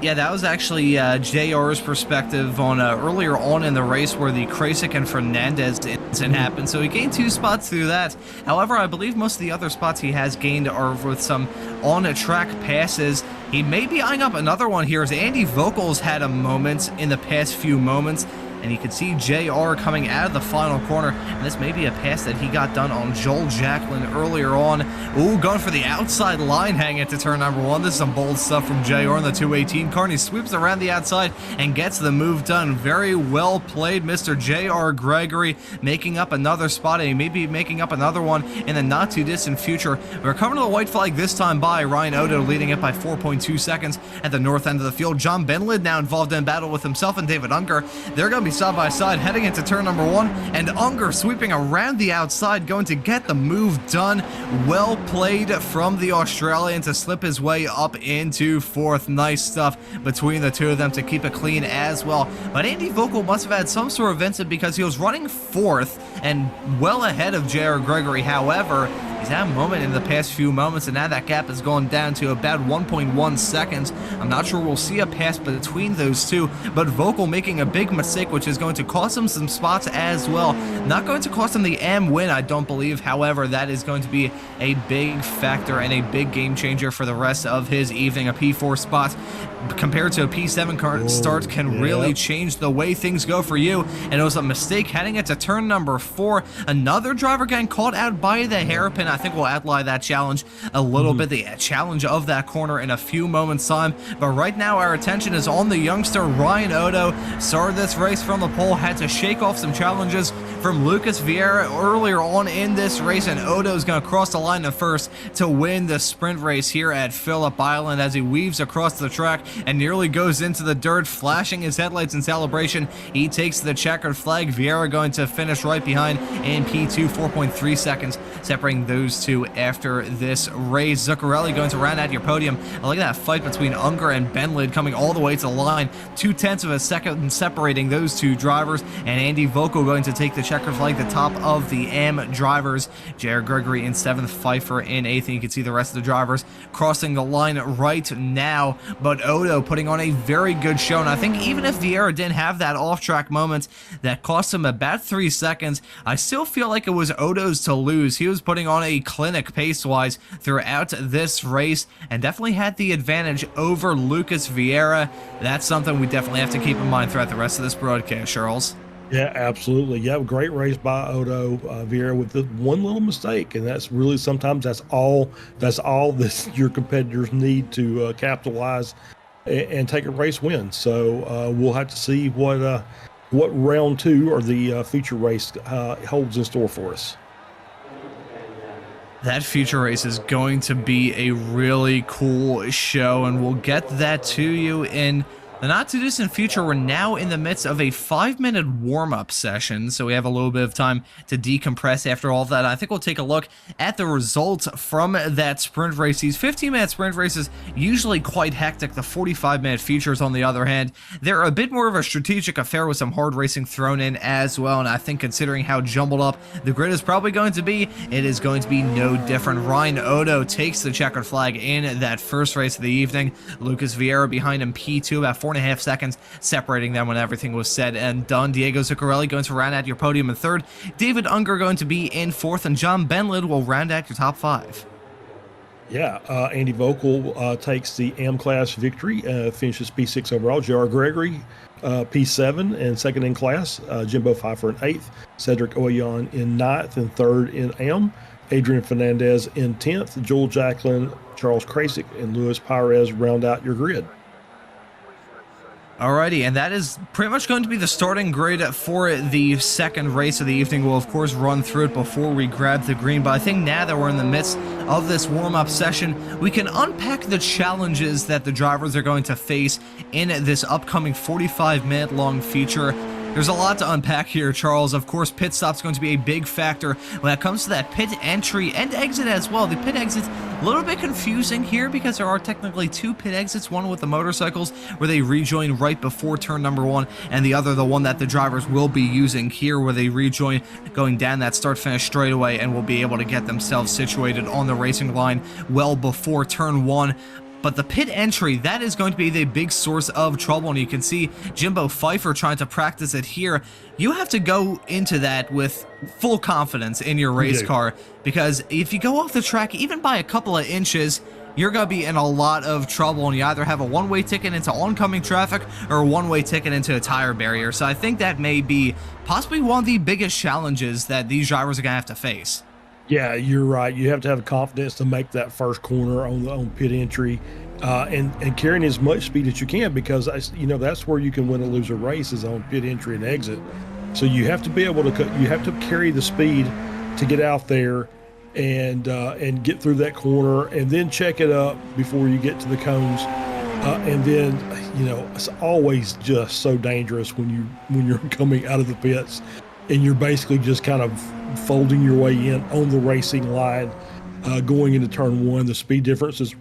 Yeah, that was actually JR's perspective on earlier on in the race where the Krasik and Fernandez incident happened. So he gained 2 spots through that. However, I believe most of the other spots he has gained are with some on-track passes. He may be eyeing up another one here, as Andy Vocals had a moment in the past few moments, and you can see JR coming out of the final corner, and this may be a pass that he got done on Joel Jacklin earlier on. Ooh, going for the outside line hang into turn number 1. This is some bold stuff from JR in the 218 car, and he sweeps around the outside and gets the move done. Very well played, Mr. JR Gregory, making up another spot, and he may be making up another one in the not too distant future. We're coming to the white flag this time by Ryan Odo, leading it by 4.2 seconds at the north end of the field. John Benlid now involved in battle with himself and David Unger. They're going to be side by side heading into turn number 1, and Unger sweeping around the outside, going to get the move done. Well played from the Australian to slip his way up into 4th. Nice stuff between the two of them to keep it clean as well. But Andy Vocal must have had some sort of incident, because he was running 4th and well ahead of JR Gregory. However, he's had a moment in the past few moments, and now that gap has gone down to about 1.1 seconds. I'm not sure we'll see a pass between those two, but Vocal making a big mistake, which is going to cost him some spots as well. Not going to cost him the AM win, I don't believe. However, that is going to be a big factor and a big game changer for the rest of his evening. A P4 spot compared to a P7 car start can really change the way things go for you, and it was a mistake heading into turn number 4. Another driver getting caught out by the hairpin. I think we'll outline that challenge a little bit, the challenge of that corner, in a few moments time. But right now our attention is on the youngster Ryan Odo. Started this race from the pole, had to shake off some challenges from Lucas Vieira earlier on in this race, and Odo's going to cross the line at first to win the sprint race here at Phillip Island, as he weaves across the track and nearly goes into the dirt, flashing his headlights in celebration. He takes the checkered flag. Vieira going to finish right behind in P2, 4.3 seconds separating those two after this race. Zuccarelli going to round out your podium. And look at that fight between Unger and Benlid coming all the way to the line. 0.2 of a second separating those two drivers, and Andy Vocal going to take the checkered flag, the top of the AM drivers. Jared Gregory in 7th, Pfeiffer in 8th, and you can see the rest of the drivers crossing the line right now. But Odo putting on a very good show, and I think even if Vieira didn't have that off-track moment that cost him about 3 seconds, I still feel like it was Odo's to lose. He was putting on a clinic pace-wise throughout this race, and definitely had the advantage over Lucas Vieira. That's something we definitely have to keep in mind throughout the rest of this broadcast, Charles. Yeah, absolutely. Yeah, great race by Odo Vieira with the one little mistake, and that's really sometimes that's all this your competitors need to capitalize and take a race win. So we'll have to see what round 2 or the feature race holds in store for us. That future race is going to be a really cool show, and we'll get that to you in the not too distant future. We're now in the midst of a 5-minute warm-up session, so we have a little bit of time to decompress after all of that. I think we'll take a look at the results from that sprint race. These 15-minute sprint races usually quite hectic. The 45-minute features, on the other hand, they're a bit more of a strategic affair with some hard racing thrown in as well, and I think considering how jumbled up the grid is probably going to be, it is going to be no different. Ryan Odo takes the checkered flag in that first race of the evening. Lucas Vieira behind him, P2, about 4.5 seconds separating them when everything was said and done. Diego Zuccarelli going to round out your podium in 3rd. David Unger going to be in 4th, and John Benlid will round out your top 5. Yeah, Andy Vocal takes the AM class victory, finishes P6 overall. J.R. Gregory, P7 and 2nd in class. Jimbo Pfeiffer in 8th. Cedric Oyon in 9th and 3rd in AM. Adrian Fernandez in 10th. Joel Jacqueline, Charles Krasik, and Luis Perez round out your grid. Alrighty, and that is pretty much going to be the starting grid for the second race of the evening. We'll, of course, run through it before we grab the green, but I think now that we're in the midst of this warm-up session, we can unpack the challenges that the drivers are going to face in this upcoming 45-minute long feature. There's a lot to unpack here, Charles. Of course, pit stop's going to be a big factor when it comes to that pit entry and exit as well. The pit exit's a little bit confusing here because there are technically 2 pit exits, one with the motorcycles where they rejoin right before turn number 1, and the other, the one that the drivers will be using here, where they rejoin going down that start-finish straightaway and will be able to get themselves situated on the racing line well before turn 1. But the pit entry, that is going to be the big source of trouble, and you can see Jimbo Pfeiffer trying to practice it here. You have to go into that with full confidence in your race car, because if you go off the track, even by a couple of inches, you're going to be in a lot of trouble, and you either have a one-way ticket into oncoming traffic or a one-way ticket into a tire barrier. So I think that may be possibly one of the biggest challenges that these drivers are going to have to face. Yeah, you're right. You have to have confidence to make that first corner on pit entry, and carrying as much speed as you can, because that's where you can win or lose a race is on pit entry and exit. So you have to be able to carry the speed to get out there and get through that corner, and then check it up before you get to the cones. And then it's always just so dangerous when you're coming out of the pits and you're basically just kind of folding your way in on the racing line, going into turn 1. The speed differences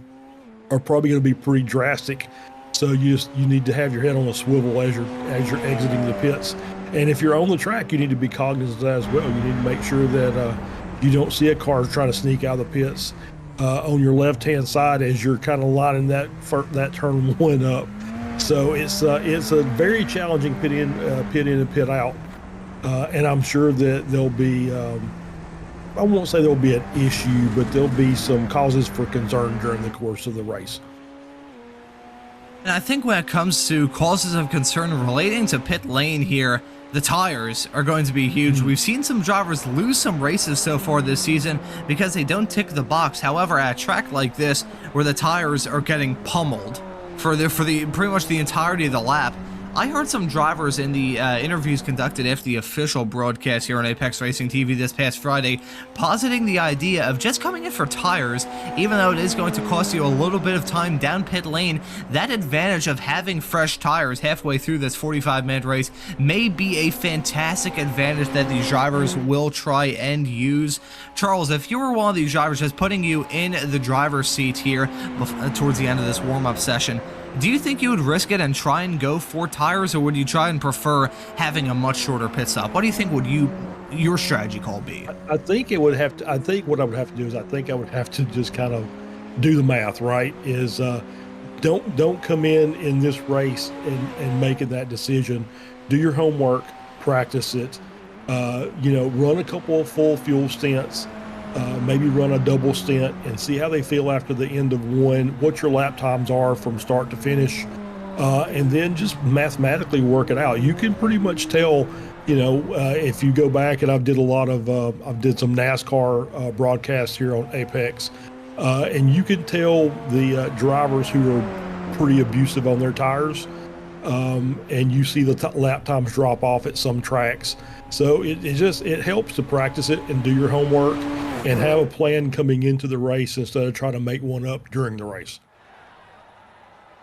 are probably going to be pretty drastic, so you need to have your head on a swivel as you're exiting the pits. And if you're on the track, you need to be cognizant of that as well. You need to make sure that you don't see a car trying to sneak out of the pits on your left-hand side as you're kind of lining that turn 1 up. So it's a very challenging pit in and pit out. And I'm sure that there'll be, I won't say there'll be an issue, but there'll be some causes for concern during the course of the race. And I think when it comes to causes of concern relating to pit lane here, the tires are going to be huge. We've seen some drivers lose some races so far this season because they don't tick the box. However, at a track like this, where the tires are getting pummeled for pretty much the entirety of the lap, I heard some drivers in the interviews conducted after the official broadcast here on Apex Racing TV this past Friday, positing the idea of just coming in for tires, even though it is going to cost you a little bit of time down pit lane. That advantage of having fresh tires halfway through this 45-minute race may be a fantastic advantage that these drivers will try and use. Charles, if you were one of these drivers, just putting you in the driver's seat here towards the end of this warm-up session, Do you think you would risk it and try and go 4 tires, or would you try and prefer having a much shorter pit stop? What do you think would your strategy call be? I think it would have to. I think what I would have to do is I think I would have to just kind of do the math. Right? Is don't come in this race and making that decision. Do your homework, practice it. Run a couple of full fuel stints. Maybe run a double stint and see how they feel after the end of one, what your lap times are from start to finish, and then just mathematically work it out. You can pretty much tell, if you go back, and I've did some NASCAR broadcasts here on Apex, and you can tell the drivers who are pretty abusive on their tires, and you see the lap times drop off at some tracks. So it helps to practice it and do your homework and have a plan coming into the race instead of trying to make one up during the race.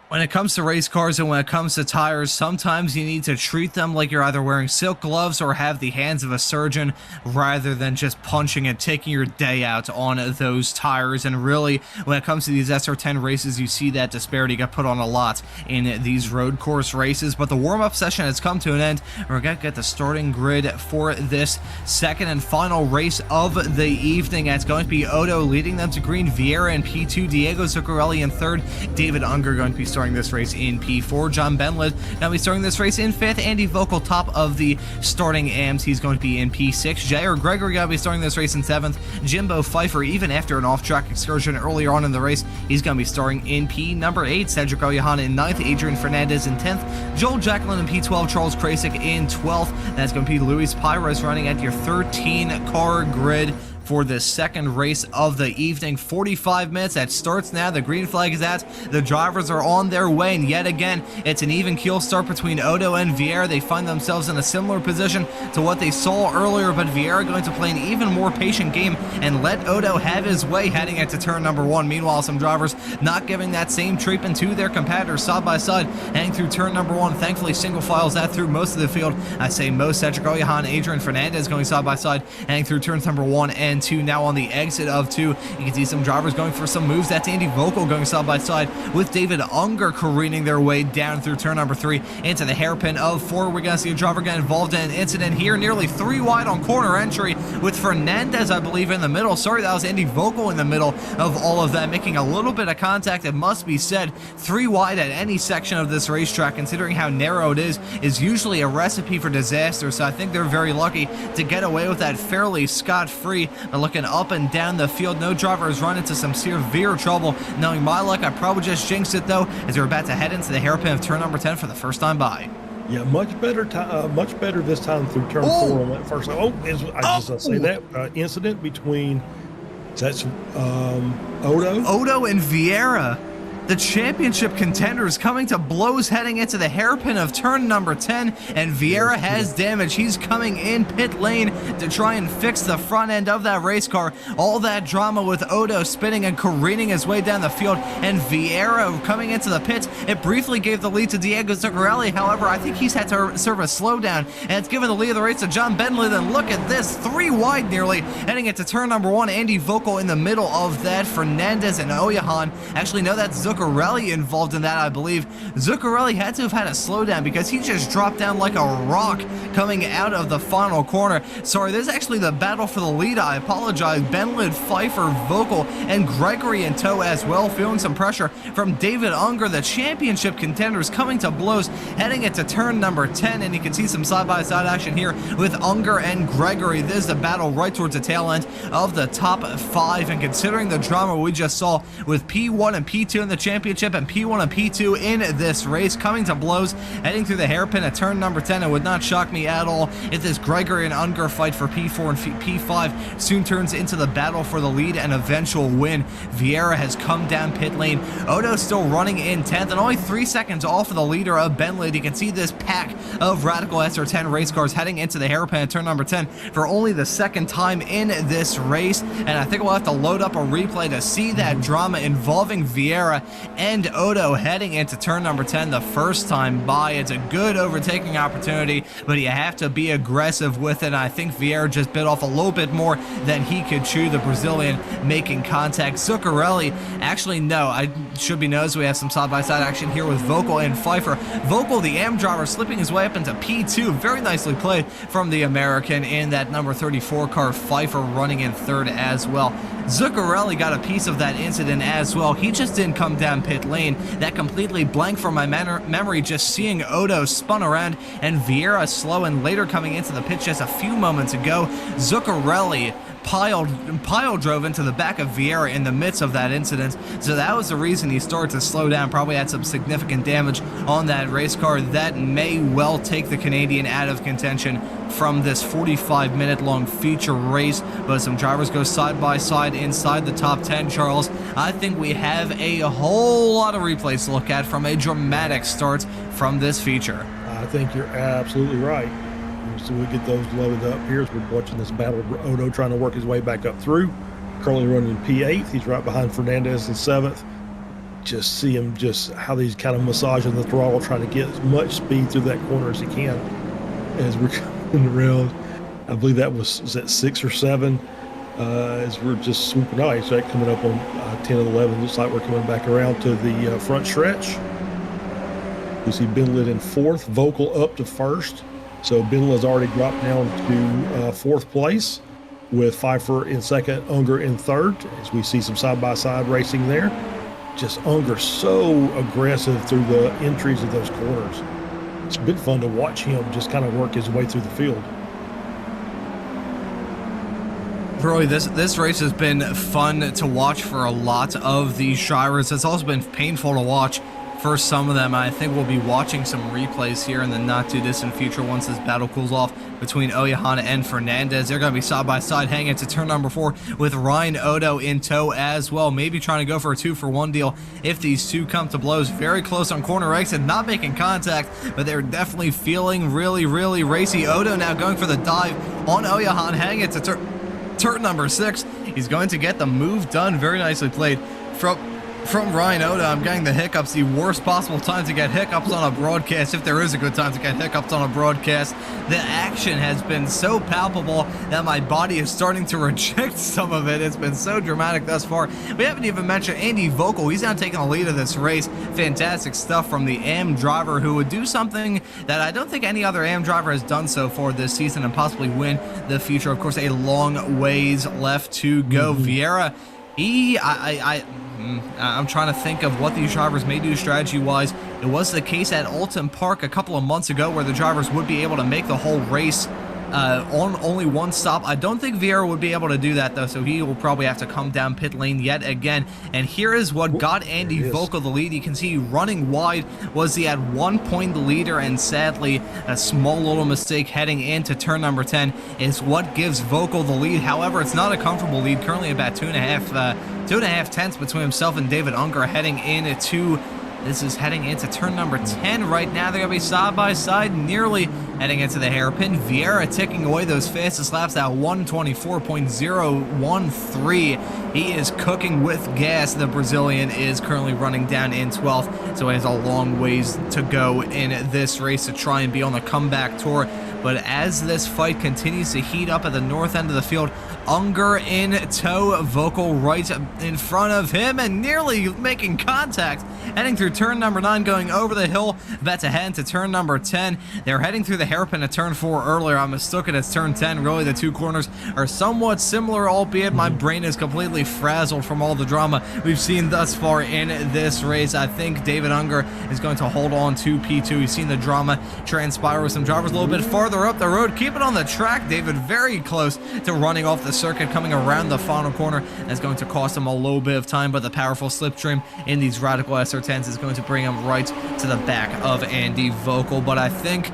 When it comes to race cars and when it comes to tires, sometimes you need to treat them like you're either wearing silk gloves or have the hands of a surgeon rather than just punching and taking your day out on those tires. And really, when it comes to these SR10 races, you see that disparity get put on a lot in these road course races. But the warm-up session has come to an end. We're going to get the starting grid for this second and final race of the evening. It's going to be Odo leading them to green, Vieira in P2, Diego Zuccarelli in third, David Unger going to be starting this race in P4. John Benlid now be starting this race in 5th. Andy Vogel top of the starting AMs. He's going to be in P6. Jair Gregory going to be starting this race in 7th. Jimbo Pfeiffer, even after an off-track excursion earlier on in the race, he's going to be starting in P8. Cedric Oyahan in 9th. Adrian Fernandez in 10th. Joel Jacqueline in P12. Charles Krasik in 12th. That's going to be Luis Pires running at your 13-car grid for the second race of the evening. 45 minutes. That starts now. The green flag is out. The drivers are on their way, and yet again, it's an even keel start between Odo and Vieira. They find themselves in a similar position to what they saw earlier, but Vieira going to play an even more patient game and let Odo have his way heading into turn number 1. Meanwhile, some drivers not giving that same treatment to their competitors side by side, heading through turn number 1. Thankfully, single files that through most of the field. I say most. Cedric Oyahan, Adrian Fernandez going side by side, heading through turns number 1 and 2. Now on the exit of 2, you can see some drivers going for some moves. That's Andy Vogel going side by side with David Unger careening their way down through turn number 3 into the hairpin of 4. We're going to see a driver get involved in an incident here, nearly 3 wide on corner entry with Fernandez, I believe, in the middle. Sorry, that was Andy Vogel in the middle of all of that, making a little bit of contact. It must be said, 3 wide at any section of this racetrack, considering how narrow it is usually a recipe for disaster. So I think they're very lucky to get away with that fairly scot-free. But looking up and down the field, no driver has run into some severe trouble. Knowing my luck, I probably just jinxed it though, as they're about to head into the hairpin of turn number 10 for the first time by. Yeah, much better this time through turn 4 on that first line. I say that incident between that's Odo and Vieira. The championship contenders coming to blows heading into the hairpin of turn number 10, and Vieira has damage. He's coming in pit lane to try and fix the front end of that race car. All that drama with Odo spinning and careening his way down the field, and Vieira coming into the pits. It briefly gave the lead to Diego Zuccarelli. However, I think he's had to serve a slowdown, and it's given the lead of the race to John Bentley. Then look at this, 3 wide nearly, heading into turn number 1. Andy Vogel in the middle of that. Fernandez and Oyahan. Actually, no, that's Zuccarelli involved in that, I believe. Zuccarelli had to have had a slowdown because he just dropped down like a rock coming out of the final corner. Sorry, this is actually the battle for the lead. I apologize. Benlid, Pfeiffer, Vogel, and Gregory in tow as well, feeling some pressure from David Unger. The championship contenders coming to blows, heading into turn number 10, and you can see some side-by-side action here with Unger and Gregory. This is the battle right towards the tail end of the top 5, and considering the drama we just saw with P1 and P2 in the championship and P1 and P2 in this race coming to blows, heading through the hairpin at turn number 10, it would not shock me at all if this Gregory and Unger fight for P4 and P5 soon turns into the battle for the lead and eventual win. Vieira has come down pit lane. Odo still running in 10th and only 3 seconds off of the leader of Benlid. You can see this pack of Radical SR10 race cars heading into the hairpin at turn number 10 for only the second time in this race, and I think we'll have to load up a replay to see that drama involving Vieira and Odo heading into turn number 10 the first time by. It's a good overtaking opportunity, but you have to be aggressive with it. I think Vieira just bit off a little bit more than he could chew, the Brazilian making contact. Zuccarelli, actually no, I should be noticed we have some side-by-side action here with Vocal and Pfeiffer. Vocal, the AM driver, slipping his way up into P2. Very nicely played from the American in that number 34 car. Pfeiffer running in third as well. Zuccarelli got a piece of that incident as well. He just didn't come down pit lane. That completely blanked from my memory, just seeing Odo spun around and Vieira slow, and later coming into the pit just a few moments ago, Zuccarelli pile drove into the back of Vieira in the midst of that incident. So that was the reason he started to slow down. Probably had some significant damage on that race car that may well take the Canadian out of contention from this 45-minute long feature race. But some drivers go side by side inside the top 10, Charles. I think we have a whole lot of replays to look at from a dramatic start from this feature. I think you're absolutely right. So we get those loaded up here as we're watching this battle. Odo trying to work his way back up through. Currently running in P8th. He's right behind Fernandez in 7th. Just see him just how he's kind of massaging the throttle, trying to get as much speed through that corner as he can. As we're coming around, I believe that was that 6 or 7. As we're just swooping out, he's right coming up on 10 and 11. Looks like we're coming back around to the front stretch. We see Benlid in 4th, Vocal up to 1st. So Benlid has already dropped down to 4th place, with Pfeiffer in 2nd, Unger in 3rd, as we see some side-by-side racing there. Just Unger so aggressive through the entries of those corners. It's been fun to watch him just kind of work his way through the field. Really, this race has been fun to watch for a lot of these drivers. It's also been painful to watch for some of them. I think we'll be watching some replays here in the not too distant future once this battle cools off between Oyahana and Fernandez. They're going to be side by side hanging into turn number 4 with Ryan Odo in tow as well. Maybe trying to go for a 2-for-1 deal if these two come to blows. Very close on corner exit, not making contact, but they're definitely feeling really, really racy. Odo now going for the dive on Oyahana, hanging into turn number 6. He's going to get the move done. Very nicely played from Ryan Odo. I'm getting the hiccups, the worst possible time to get hiccups on a broadcast, if there is a good time to get hiccups on a broadcast. The action has been so palpable that my body is starting to reject some of it. It's been so dramatic thus far. We haven't even mentioned Andy Vocal. He's now taking the lead of this race. Fantastic stuff from the AM driver, who would do something that I don't think any other AM driver has done so far this season and possibly win the future. Of course, a long ways left to go. Vieira, I'm trying to think of what these drivers may do strategy-wise. It was the case at Alton Park a couple of months ago where the drivers would be able to make the whole race on only one stop. I don't think Vieira would be able to do that, though, so he will probably have to come down pit lane yet again. And here is what got Andy Vocal the lead. You can see running wide was the at 1 point leader, and sadly, a small little mistake heading into turn number 10 is what gives Vocal the lead. However, it's not a comfortable lead, currently about 2.5 tenths between himself and David Unger heading into turn number 10 right now. They're going to be side by side, nearly heading into the hairpin. Vieira ticking away those fastest laps at 124.013. He is cooking with gas. The Brazilian is currently running down in 12th, so he has a long ways to go in this race to try and be on the comeback tour. But as this fight continues to heat up at the north end of the field, Unger in tow, Vocal right in front of him and nearly making contact. Heading through turn number 9, going over the hill, about to head into turn number 10. They're heading through the hairpin at turn 4 earlier. I mistook it as turn 10. Really, the two corners are somewhat similar, albeit my brain is completely frazzled from all the drama we've seen thus far in this race. I think David Unger is going to hold on to P2. We've seen the drama transpire with some drivers a little bit farther up the road. Keep it on the track. David very close to running off the circuit, coming around the final corner. That's going to cost him a little bit of time, but the powerful slipstream in these Radical SR10s is going to bring him right to the back of Andy Vocal. But I think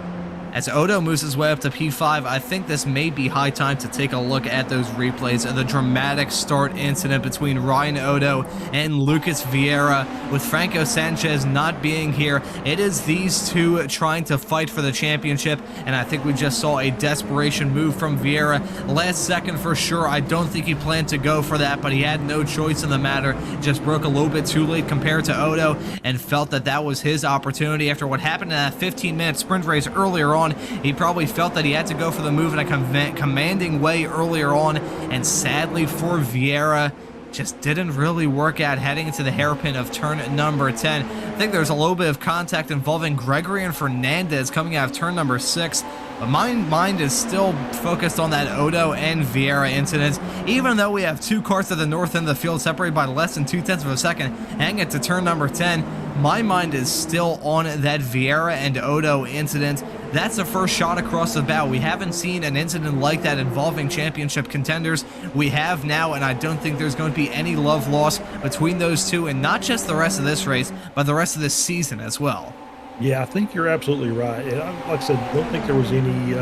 As Odo moves his way up to P5, I think this may be high time to take a look at those replays of the dramatic start incident between Ryan Odo and Lucas Vieira. With Franco Sanchez not being here, it is these two trying to fight for the championship, and I think we just saw a desperation move from Vieira. Last second for sure, I don't think he planned to go for that, but he had no choice in the matter. Just broke a little bit too late compared to Odo, and felt that that was his opportunity after what happened in that 15-minute sprint race earlier on. He probably felt that he had to go for the move in a commanding way earlier on, and sadly for Vieira, just didn't really work out heading into the hairpin of turn number 10. I think there's a little bit of contact involving Gregory and Fernandez coming out of turn number 6. But my mind is still focused on that Odo and Vieira incident. Even though we have two cars at the north end of the field separated by less than 0.2 of a second, hang it to turn number 10, my mind is still on that Vieira and Odo incident. That's the first shot across the bow. We haven't seen an incident like that involving championship contenders. We have now, and I don't think there's going to be any love lost between those two, and not just the rest of this race, but the rest of this season as well. Yeah, I think you're absolutely right. And like I said, I don't think there was any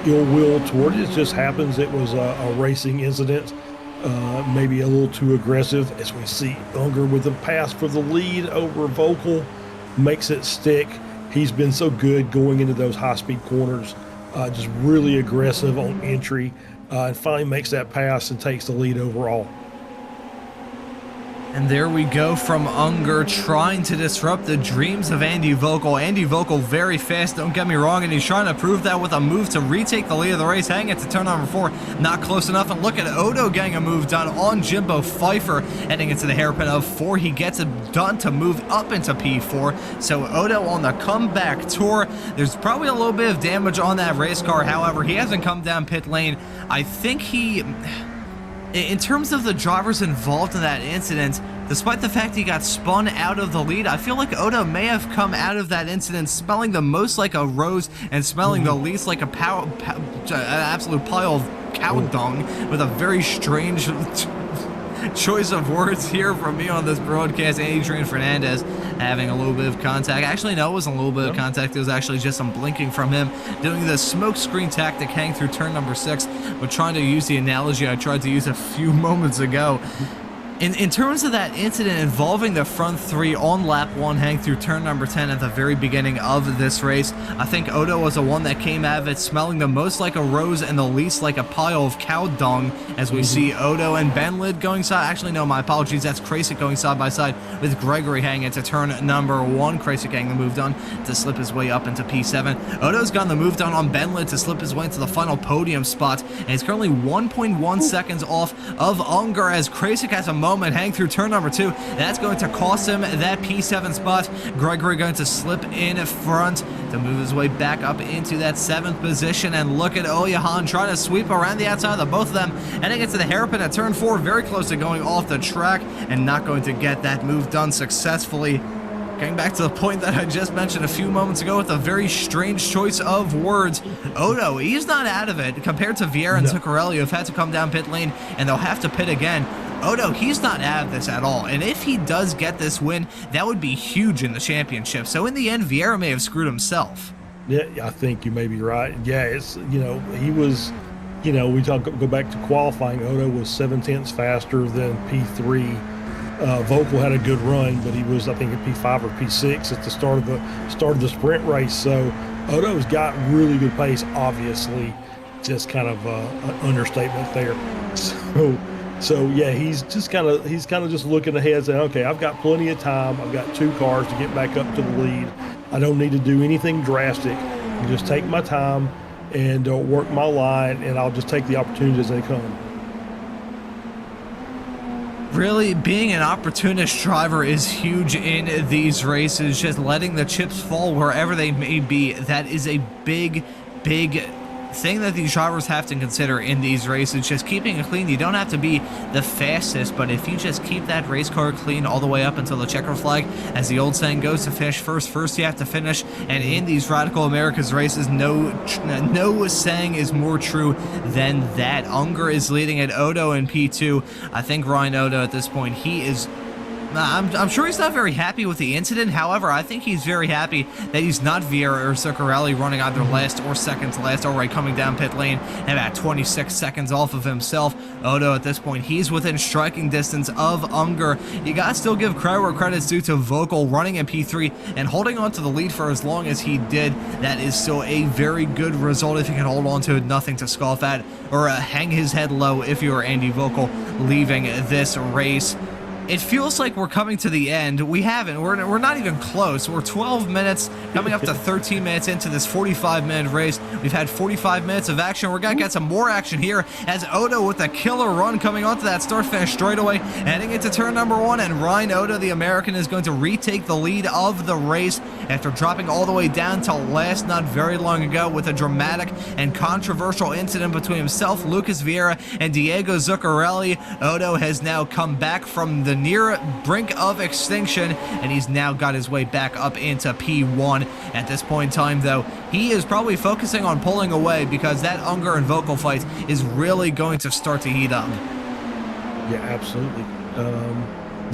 ill will toward it. It just happens it was a racing incident, maybe a little too aggressive. As we see Unger with the pass for the lead over Vocal, makes it stick. He's been so good going into those high-speed corners, just really aggressive on entry, and finally makes that pass and takes the lead overall. And there we go from Unger trying to disrupt the dreams of Andy Vocal. Andy Vocal very fast, don't get me wrong, and he's trying to prove that with a move to retake the lead of the race, hang it to turn number 4. Not close enough, and look at Odo getting a move done on Jimbo Pfeiffer, heading into the hairpin of 4. He gets it done to move up into P4. So Odo on the comeback tour. There's probably a little bit of damage on that race car. However, he hasn't come down pit lane. I think he... In terms of the drivers involved in that incident, despite the fact he got spun out of the lead, I feel like Odo may have come out of that incident smelling the most like a rose and smelling the least like an absolute pile of cow dung, with a very strange choice of words here from me on this broadcast. Adrian Fernandez having a little bit of contact. Actually, no, it wasn't a little bit of contact. It was actually just some blinking from him, doing the smoke screen tactic, hang through turn number 6. But trying to use the analogy I tried to use a few moments ago. In terms of that incident involving the front 3 on lap 1, hang through turn number 10 at the very beginning of this race, I think Odo was the one that came out of it smelling the most like a rose and the least like a pile of cow dung, as we see Odo and Benlid going side. Actually, no, my apologies. That's Krasik going side by side with Gregory hanging into turn number 1. Krasik getting the move done to slip his way up into P7. Odo's gotten the move done on Benlid to slip his way into the final podium spot, and he's currently 1.1 seconds off of Unger, as Krasik has a moment hang through turn number 2. That's going to cost him that P7 spot. Gregory going to slip in front to move his way back up into that 7th position. And look at Oyahan trying to sweep around the outside of the both of them, and it gets to the hairpin at turn 4, very close to going off the track and not going to get that move done successfully. Getting back to the point that I just mentioned a few moments ago with a very strange choice of words, Odo, he's not out of it compared to Vieira and Zuccarelli, who have had to come down pit lane and they'll have to pit again. Odo, he's not out of this at all, and if he does get this win, that would be huge in the championship. So in the end, Vieira may have screwed himself. Yeah, I think you may be right. Yeah, it's, he was, we go back to qualifying, Odo was 7/10 faster than P3. Vocal had a good run, but he was, I think, at P5 or P6 at the start of the sprint race. So Odo's got really good pace, obviously. Just kind of an understatement there. So yeah, he's kind of just looking ahead, saying, okay, I've got plenty of time. I've got 2 cars to get back up to the lead. I don't need to do anything drastic. I just take my time and work my line, and I'll just take the opportunities as they come. Really, being an opportunist driver is huge in these races. Just letting the chips fall wherever they may be. That is a big thing that these drivers have to consider in these races. Just keeping it clean. You don't have to be the fastest, but if you just keep that race car clean all the way up until the checker flag, as the old saying goes, to finish first you have to finish. And in these Radical Americas races, no saying is more true than that. Unger is leading at Odo in P2. I think Ryan Odo at this point, he is I'm sure he's not very happy with the incident. However, I think he's very happy that he's not Vieira or Zuccarelli running either last or second to last, already coming down pit lane and about 26 seconds off of himself. Odo, at this point, he's within striking distance of Unger. You gotta still give credit where credit's due to Vocal running in P3 and holding on to the lead for as long as he did. That is still a very good result if he can hold on to it. Nothing to scoff at or hang his head low if you're Andy Vocal leaving this race. It feels like we're coming to the end. We haven't. We're not even close. We're 12 minutes, coming up to 13 minutes into this 45-minute race. We've had 45 minutes of action. We're going to get some more action here as Odo with a killer run coming onto that start-finish straightaway, heading into turn number 1, and Ryan Odo, the American, is going to retake the lead of the race after dropping all the way down to last not very long ago with a dramatic and controversial incident between himself, Lucas Vieira, and Diego Zuccarelli. Odo has now come back from the near brink of extinction, and he's now got his way back up into P1. At this point in time, though, he is probably focusing on pulling away because that Unger and Vocal fight is really going to start to heat up. Yeah, absolutely.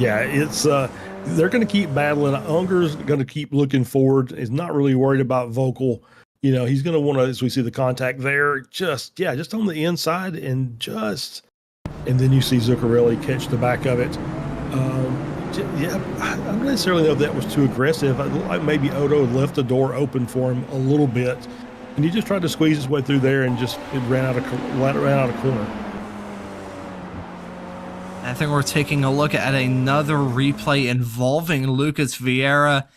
Yeah, it's they're going to keep battling. Unger's going to keep looking forward. He's not really worried about Vocal. You know, he's going to want to, as we see the contact there, just on the inside, and then you see Zuccarelli catch the back of it. Yeah, I don't necessarily know if that was too aggressive. Maybe Odo left the door open for him a little bit, and he just tried to squeeze his way through there, and it ran out of corner. I think we're taking a look at another replay involving Lucas Vieira.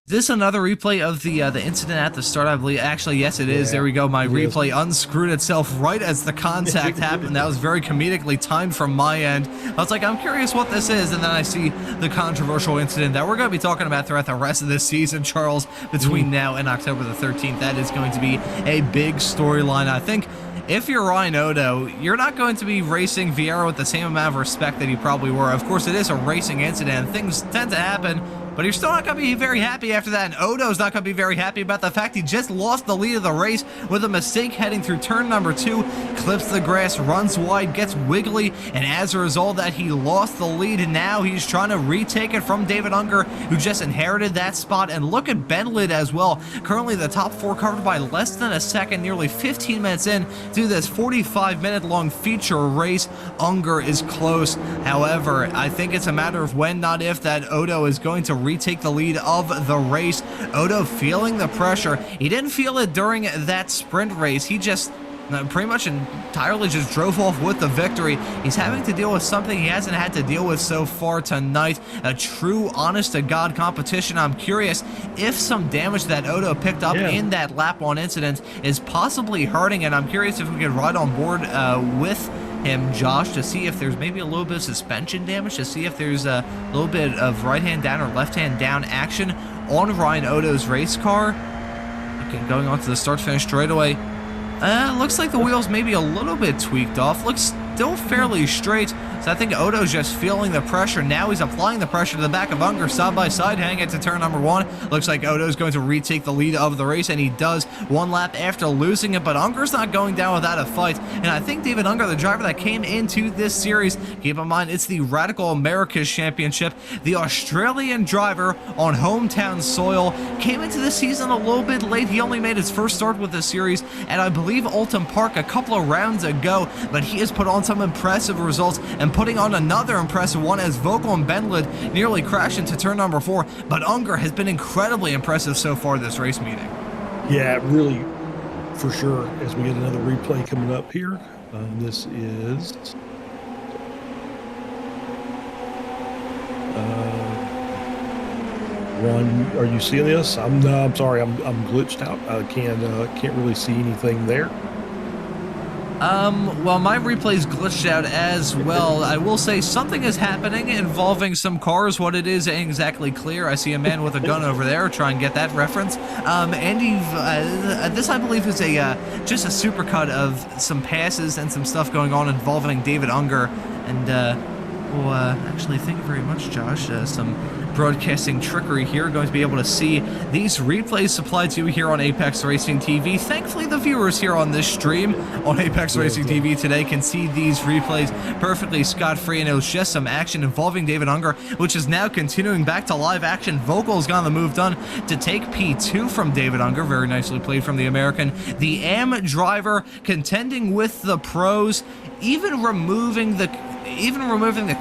Is this another replay of the incident at the start, I believe? Actually, yes, it is. Yeah, there we go. My replay unscrewed itself right as the contact happened. That was very comedically timed from my end. I was like, I'm curious what this is, and then I see the controversial incident that we're going to be talking about throughout the rest of this season, Charles, between now and October the 13th. That is going to be a big storyline. I think if you're Ryan Odo, you're not going to be racing Vieira with the same amount of respect that you probably were. Of course, it is a racing incident. Things tend to happen, but you're still not going to be very happy after that, and Odo's not going to be very happy about the fact he just lost the lead of the race with a mistake heading through turn number 2, clips the grass, runs wide, gets wiggly, and as a result of that, he lost the lead, and now he's trying to retake it from David Unger, who just inherited that spot. And look at Benlid as well. Currently, the top 4 covered by less than a second, nearly 15 minutes in to this 45-minute long feature race. Unger is close. However, I think it's a matter of when, not if, that Odo is going to retake the lead of the race. Odo feeling the pressure. He didn't feel it during that sprint race. He just pretty much entirely just drove off with the victory. He's having to deal with something he hasn't had to deal with so far tonight. A true, honest-to-God competition. I'm curious if some damage that Odo picked up in that lap 1 incident is possibly hurting, and I'm curious if we can ride on board with him, Josh, to see if there's maybe a little bit of suspension damage, to see if there's a little bit of right hand down or left hand down action on Ryan Odo's race car. Okay, going on to the start finish straightaway. Looks like the wheels maybe a little bit tweaked off. Looks still fairly straight. So I think Odo's just feeling the pressure. Now he's applying the pressure to the back of Unger side by side, heading into turn number 1. Looks like Odo's going to retake the lead of the race, and he does one lap after losing it. But Unger's not going down without a fight. And I think David Unger, the driver that came into this series, keep in mind it's the Radical Americas Championship, the Australian driver on hometown soil, came into the season a little bit late. He only made his first start with the series at, I believe, Oulton Park a couple of rounds ago. But he has put on some impressive results and putting on another impressive one as Vocal and Benlid nearly crashed into turn number 4. But Unger has been incredibly impressive so far this race meeting. Yeah, really, for sure. As we get another replay coming up here, this is Ron. Are you seeing this? I'm sorry, I'm glitched out. I can't really see anything there. Well, my replay's glitched out as well. I will say something is happening involving some cars. What it is ain't exactly clear. I see a man with a gun over there. Try and get that reference. Andy, this I believe is just a supercut of some passes and some stuff going on involving David Unger. And Well, actually, thank you very much, Josh. Some broadcasting trickery here. Going to be able to see these replays supplied to you here on Apex Racing TV. Thankfully, the viewers here on this stream on Apex Racing TV today can see these replays perfectly scot-free, and it was just some action involving David Unger, which is now continuing back to live action. Vokal's got the move done to take P2 from David Unger. Very nicely played from the American. The AM driver contending with the pros, even removing the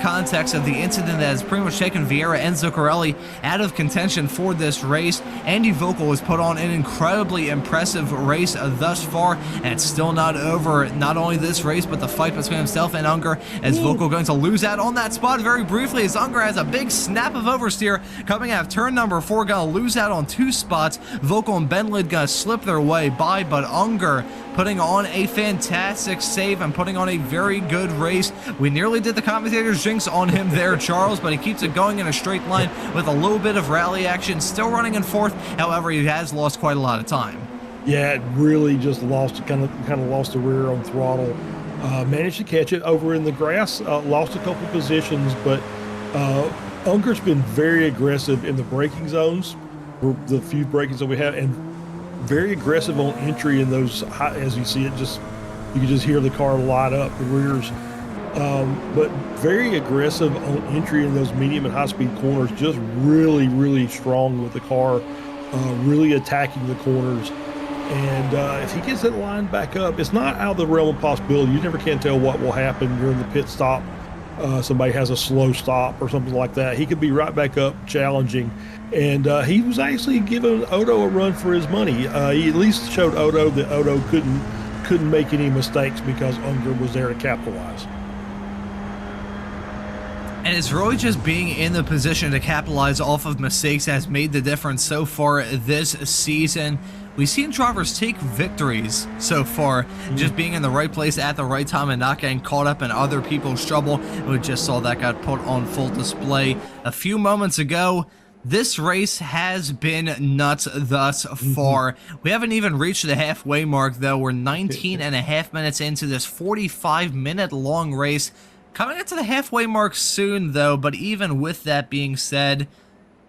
context of the incident that has pretty much taken Vieira and Zuccarelli out of contention for this race. Andy Vogel has put on an incredibly impressive race thus far, and it's still not over. Not only this race, but the fight between himself and Unger, as Vogel going to lose out on that spot very briefly, as Unger has a big snap of oversteer coming out of turn number 4, gonna lose out on 2 spots. Vogel and Benlid gonna slip their way by, but Unger putting on a fantastic save and putting on a very good race. We nearly did the commentator's jinx on him there, Charles, but he keeps it going in a straight line with a little bit of rally action, still running in 4th. However, he has lost quite a lot of time. Yeah, it really just lost, kind of lost the rear on throttle. Managed to catch it over in the grass, lost a couple positions, but Unger's been very aggressive in the braking zones, for the few brakings that we have, and very aggressive on entry in those high, as you see it, just you can just hear the car light up, the rears. But very aggressive on entry in those medium and high speed corners, just really strong with the car, really attacking the corners. And if he gets that line back up, it's not out of the realm of possibility. You never can tell what will happen during the pit stop. Somebody has a slow stop or something like that. He could be right back up challenging. And he was actually giving Odo a run for his money. He at least showed Odo that Odo couldn't make any mistakes because Unger was there to capitalize. And it's really just being in the position to capitalize off of mistakes that has made the difference so far this season. We've seen drivers take victories so far, just being in the right place at the right time and not getting caught up in other people's trouble. We just saw that got put on full display a few moments ago. This race has been nuts thus far. We haven't even reached the halfway mark, though. We're 19 and a half minutes into this 45-minute long race. Coming up to the halfway mark soon, though, but even with that being said,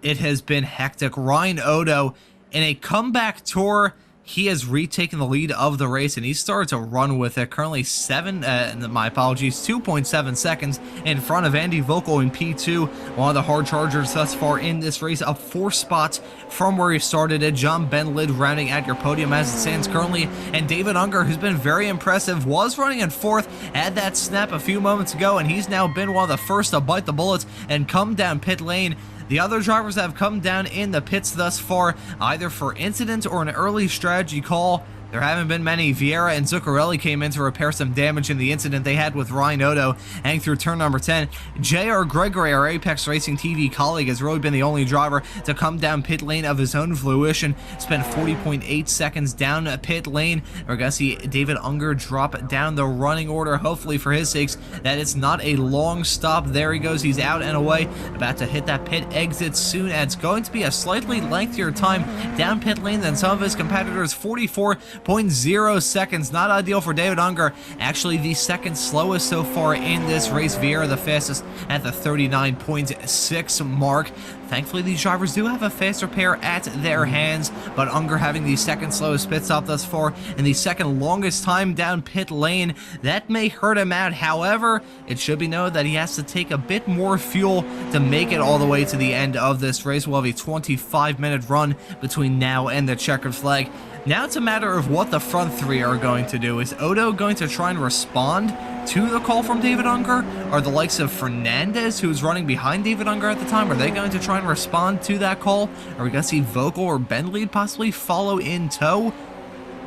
it has been hectic. Ryan Odo, in a comeback tour, he has retaken the lead of the race, and he started to run with it. Currently 2.7 seconds in front of Andy Vogel in P2. One of the hard chargers thus far in this race, up 4 spots from where he started it. John Benlid rounding at your podium as it stands currently, and David Unger, who's been very impressive, was running in 4th, had that snap a few moments ago, and he's now been one of the first to bite the bullets and come down pit lane. The other drivers that have come down in the pits thus far, either for incident or an early strategy call, there haven't been many. Vieira and Zuccarelli came in to repair some damage in the incident they had with Ryan Odo heading through turn number 10. J.R. Gregory, our Apex Racing TV colleague, has really been the only driver to come down pit lane of his own fruition. Spent 40.8 seconds down pit lane. We're going to see David Unger drop down the running order, hopefully for his sakes that it's not a long stop. There he goes. He's out and away, about to hit that pit exit soon. And it's going to be a slightly lengthier time down pit lane than some of his competitors. 44.0 seconds, not ideal for David Unger. Actually, the second slowest so far in this race. Vieira the fastest at the 39.6 mark. Thankfully, these drivers do have a faster pair at their hands, but Unger having the second slowest pit stop thus far and the second longest time down pit lane. That may hurt him out. However, it should be noted that he has to take a bit more fuel to make it all the way to the end of this race. We'll have a 25-minute run between now and the checkered flag. Now it's a matter of what the front three are going to do. Is Odo going to try and respond to the call from David Unger? Are the likes of Fernandez, who was running behind David Unger at the time, are they going to try and respond to that call? Are we going to see Vogel or Benlid possibly follow in tow?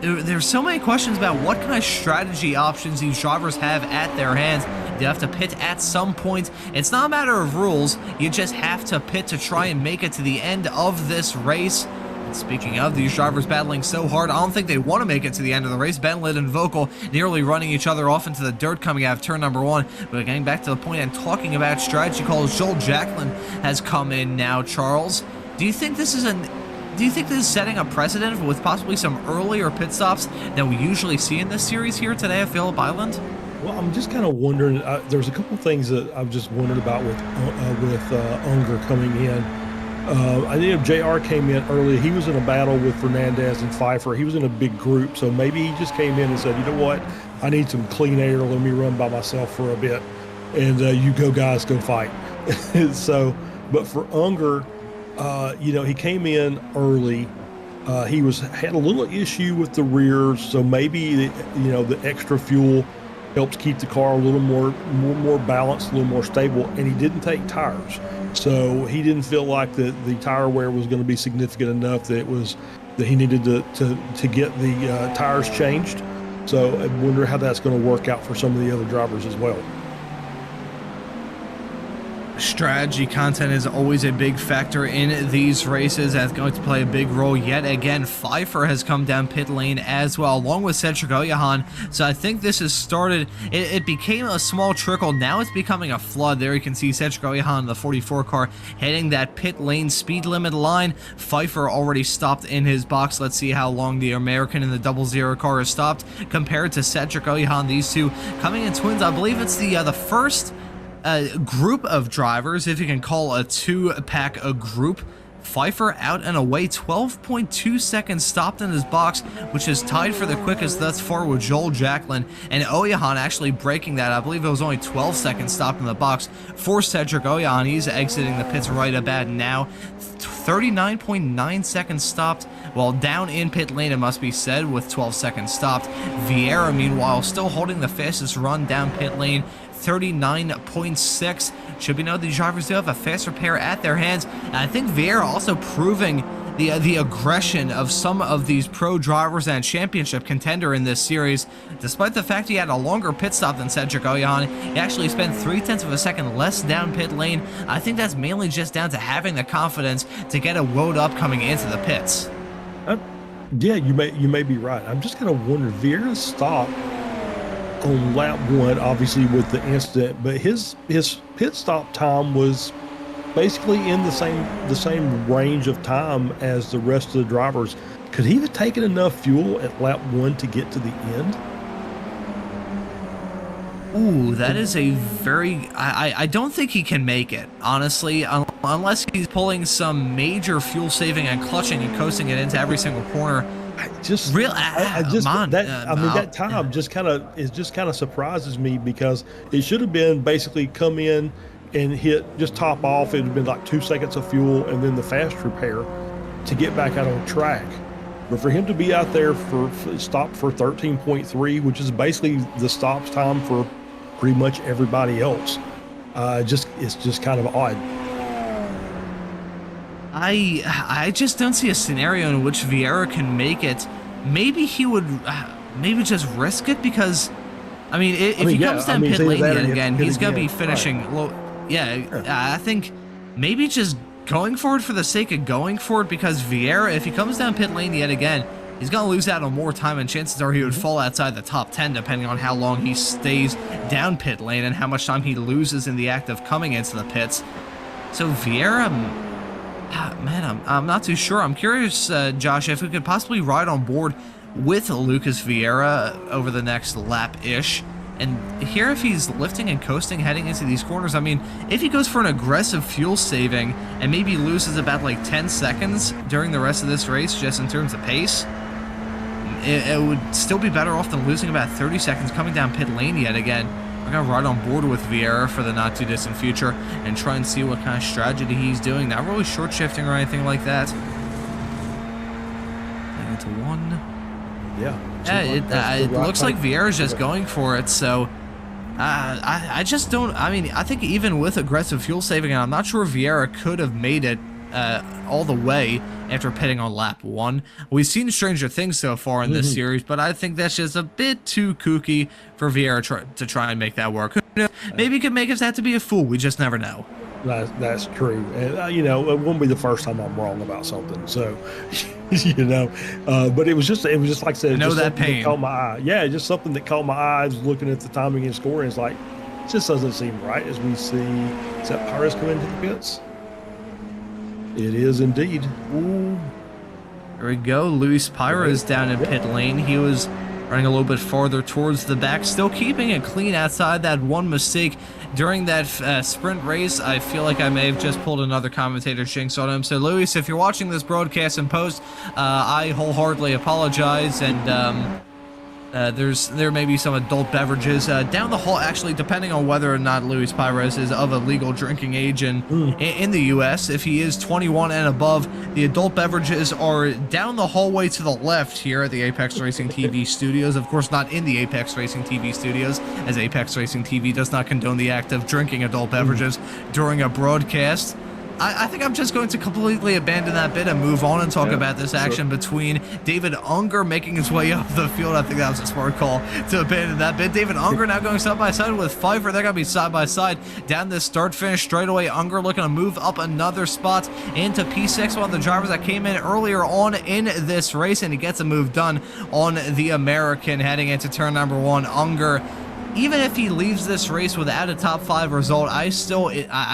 There's so many questions about what kind of strategy options these drivers have at their hands. They have to pit at some point. It's not a matter of rules. You just have to pit to try and make it to the end of this race. Speaking of these drivers battling so hard, I don't think they want to make it to the end of the race. Benlid and Vogel nearly running each other off into the dirt coming out of turn number 1. But getting back to the point and talking about strategy calls, Joel Jacklin has come in now, Charles. Do you think this is setting a precedent with possibly some earlier pit stops than we usually see in this series here today at Phillip Island? Well, I'm just kind of wondering. There's a couple things that I've just wondered about with Unger coming in. I know JR came in early. He was in a battle with Fernandez and Pfeiffer. He was in a big group, so maybe he just came in and said, "You know what? I need some clean air. Let me run by myself for a bit, and you go guys, go fight." So, but for Unger, he came in early. He had a little issue with the rears, so maybe the extra fuel helps keep the car a little more balanced, a little more stable. And he didn't take tires, so he didn't feel like the tire wear was going to be significant enough that he needed to get the tires changed. So I wonder how that's going to work out for some of the other drivers as well. Strategy content is always a big factor in these races. That's going to play a big role yet again. Pfeiffer has come down pit lane as well, along with Cedric Oyahan. So I think this has started, it became a small trickle. Now it's becoming a flood. There you can see Cedric Oyahan, the 44 car, hitting that pit lane speed limit line. Pfeiffer already stopped in his box. Let's see how long the American in the 00 car has stopped compared to Cedric Oyahan. These two coming in twins. I believe it's the first group of drivers, if you can call a two-pack a group. Pfeiffer out and away, 12.2 seconds stopped in his box, which is tied for the quickest thus far with Joel Jacklin, and Oyahan actually breaking that. I believe it was only 12 seconds stopped in the box for Cedric Oyahan. He's exiting the pits right about now. 39.9 seconds stopped, while down in pit lane, it must be said, with 12 seconds stopped. Vieira, meanwhile, still holding the fastest run down pit lane, 39.6. Should be noted, the drivers do have a faster pair at their hands. And I think Vieira also proving the aggression of some of these pro drivers and championship contender in this series. Despite the fact he had a longer pit stop than Cedric Oyahan, he actually spent 0.3 of a second less down pit lane. I think that's mainly just down to having the confidence to get a load up coming into the pits. Yeah, you may be right. I'm just kind of wondering, Vieira's stop on lap 1, obviously with the incident, but his pit stop time was basically in the same range of time as the rest of the drivers. Could he have taken enough fuel at lap 1 to get to the end? Ooh, that is a very... I don't think he can make it, honestly, unless he's pulling some major fuel saving and clutching and coasting it into every single corner. That time just kind of surprises me, because it should have been basically come in and just top off. It would have been like 2 seconds of fuel and then the fast repair to get back out on track. But for him to be out there for stop for 13.3, which is basically the stops time for pretty much everybody else, it's just kind of odd. I just don't see a scenario in which Vieira can make it. Maybe he would maybe just risk it, because I mean, if he comes down pit lane yet again, he's gonna be finishing low. I think maybe just going for it for the sake of going for it, because Vieira, if he comes down pit lane yet again, he's gonna lose out on more time, and chances are he would fall outside the top 10 depending on how long he stays down pit lane and how much time he loses in the act of coming into the pits. So Vieira, man, I'm not too sure. I'm curious, Josh, if we could possibly ride on board with Lucas Vieira over the next lap-ish, and hear if he's lifting and coasting heading into these corners. I mean, if he goes for an aggressive fuel saving and maybe loses about like 10 seconds during the rest of this race just in terms of pace, it would still be better off than losing about 30 seconds coming down pit lane yet again. We're going to ride on board with Vieira for the not too distant future and try and see what kind of strategy he's doing. Not really short shifting or anything like that. Into one. Yeah. It looks like Vieira's just going for it, so I just don't... I mean, I think even with aggressive fuel saving, I'm not sure Vieira could have made it all the way after pitting on lap 1. We've seen stranger things so far in this series, but I think that's just a bit too kooky for Vieira to try and make that work. Maybe he could make us out to be a fool. We just never know. That's true, and it won't be the first time I'm wrong about something. So, but it was just like I said, know just that pain. That caught my eye. Yeah, just something that caught my eye. I was looking at the timing and scoring. It's like, it just doesn't seem right. As we see, is that Pires come into the pits? It is indeed. Ooh. There we go. Luis Pires down in pit lane. He was running a little bit farther towards the back, still keeping it clean outside that one mistake during that sprint race. I feel like I may have just pulled another commentator jinx on him. So, Luis, if you're watching this broadcast in post, I wholeheartedly apologize, and there may be some adult beverages down the hall, actually, depending on whether or not Luis Pires is of a legal drinking age in the U.S. If he is 21 and above, the adult beverages are down the hallway to the left here at the Apex Racing TV studios. Of course, not in the Apex Racing TV studios, as Apex Racing TV does not condone the act of drinking adult beverages during a broadcast. I think I'm just going to completely abandon that bit and move on and talk about this action between David Unger making his way up the field. I think that was a smart call to abandon that bit. David Unger now going side by side with Pfeiffer. They're going to be side by side down this start-finish straightaway. Unger looking to move up another spot into P6, one of the drivers that came in earlier on in this race, and he gets a move done on the American heading into turn number 1. Unger, even if he leaves this race without a top 5 result, I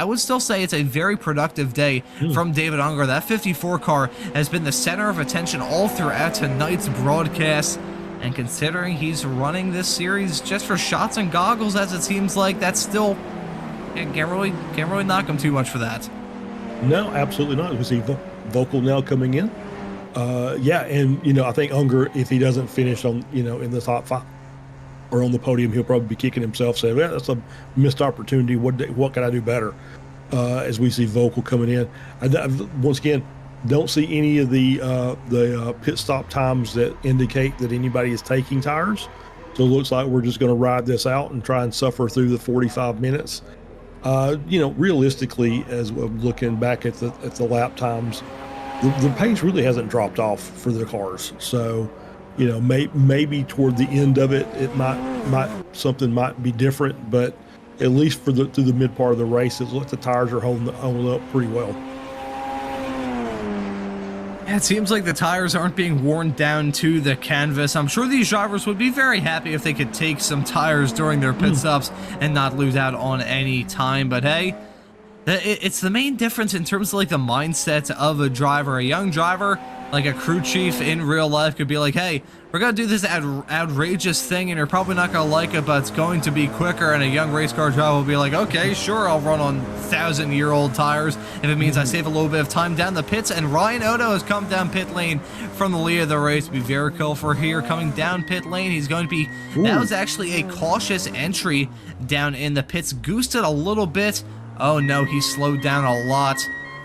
would still say it's a very productive day from David Unger. That 54 car has been the center of attention all throughout tonight's broadcast, and considering he's running this series just for shots and goggles, as it seems like, that's still can't really knock him too much for that. No, absolutely not. We see Vocal now coming in. Yeah, and I think Unger, if he doesn't finish on in the top 5 or on the podium, he'll probably be kicking himself, saying, well, that's a missed opportunity. What can I do better? As we see Vocal coming in. Once again, don't see any of the pit stop times that indicate that anybody is taking tires. So it looks like we're just going to ride this out and try and suffer through the 45 minutes. Realistically, as we're looking back at the lap times, the pace really hasn't dropped off for the cars. So, maybe toward the end of it, something might be different, but at least through the mid part of the race, it looks like the tires are holding up pretty well. Yeah, it seems like the tires aren't being worn down to the canvas. I'm sure these drivers would be very happy if they could take some tires during their pit stops and not lose out on any time, but hey, it's the main difference in terms of like the mindset of a driver. A young driver, like a crew chief in real life, could be like, hey, we're going to do this outrageous thing and you're probably not going to like it, but it's going to be quicker. And a young race car driver will be like, okay, sure, I'll run on 1,000-year-old tires if it means I save a little bit of time down the pits. And Ryan Odo has come down pit lane from the lead of the race. Be very careful here coming down pit lane. He's going to be, that was actually a cautious entry down in the pits. Goosed it a little bit. Oh no, he slowed down a lot.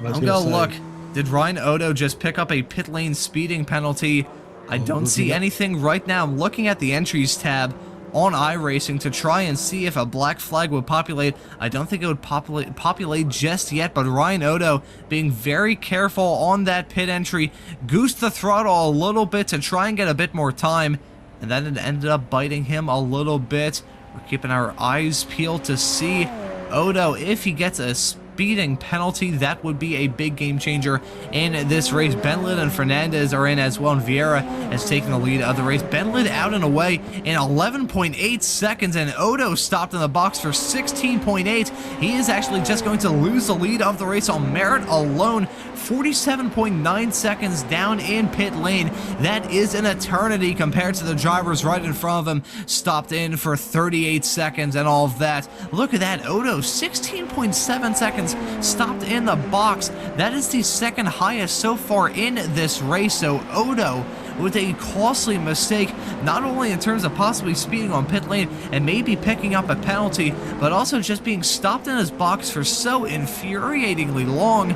I'm gonna look. Did Ryan Odo just pick up a pit lane speeding penalty? I don't see anything right now. I'm looking at the entries tab on iRacing to try and see if a black flag would populate. I don't think it would populate just yet, but Ryan Odo being very careful on that pit entry, goosed the throttle a little bit to try and get a bit more time, and then it ended up biting him a little bit. We're keeping our eyes peeled to see Odo, if he gets a speeding penalty, that would be a big game changer in this race. Benlid and Fernandez are in as well, and Vieira has taken the lead of the race. Benlid out and away in 11.8 seconds, and Odo stopped in the box for 16.8. He is actually just going to lose the lead of the race on merit alone. 47.9 seconds down in pit lane. That is an eternity compared to the drivers right in front of him, stopped in for 38 seconds and all of that. Look at that, Odo, 16.7 seconds stopped in the box. That is the second highest so far in this race. So Odo with a costly mistake, not only in terms of possibly speeding on pit lane and maybe picking up a penalty, but also just being stopped in his box for so infuriatingly long.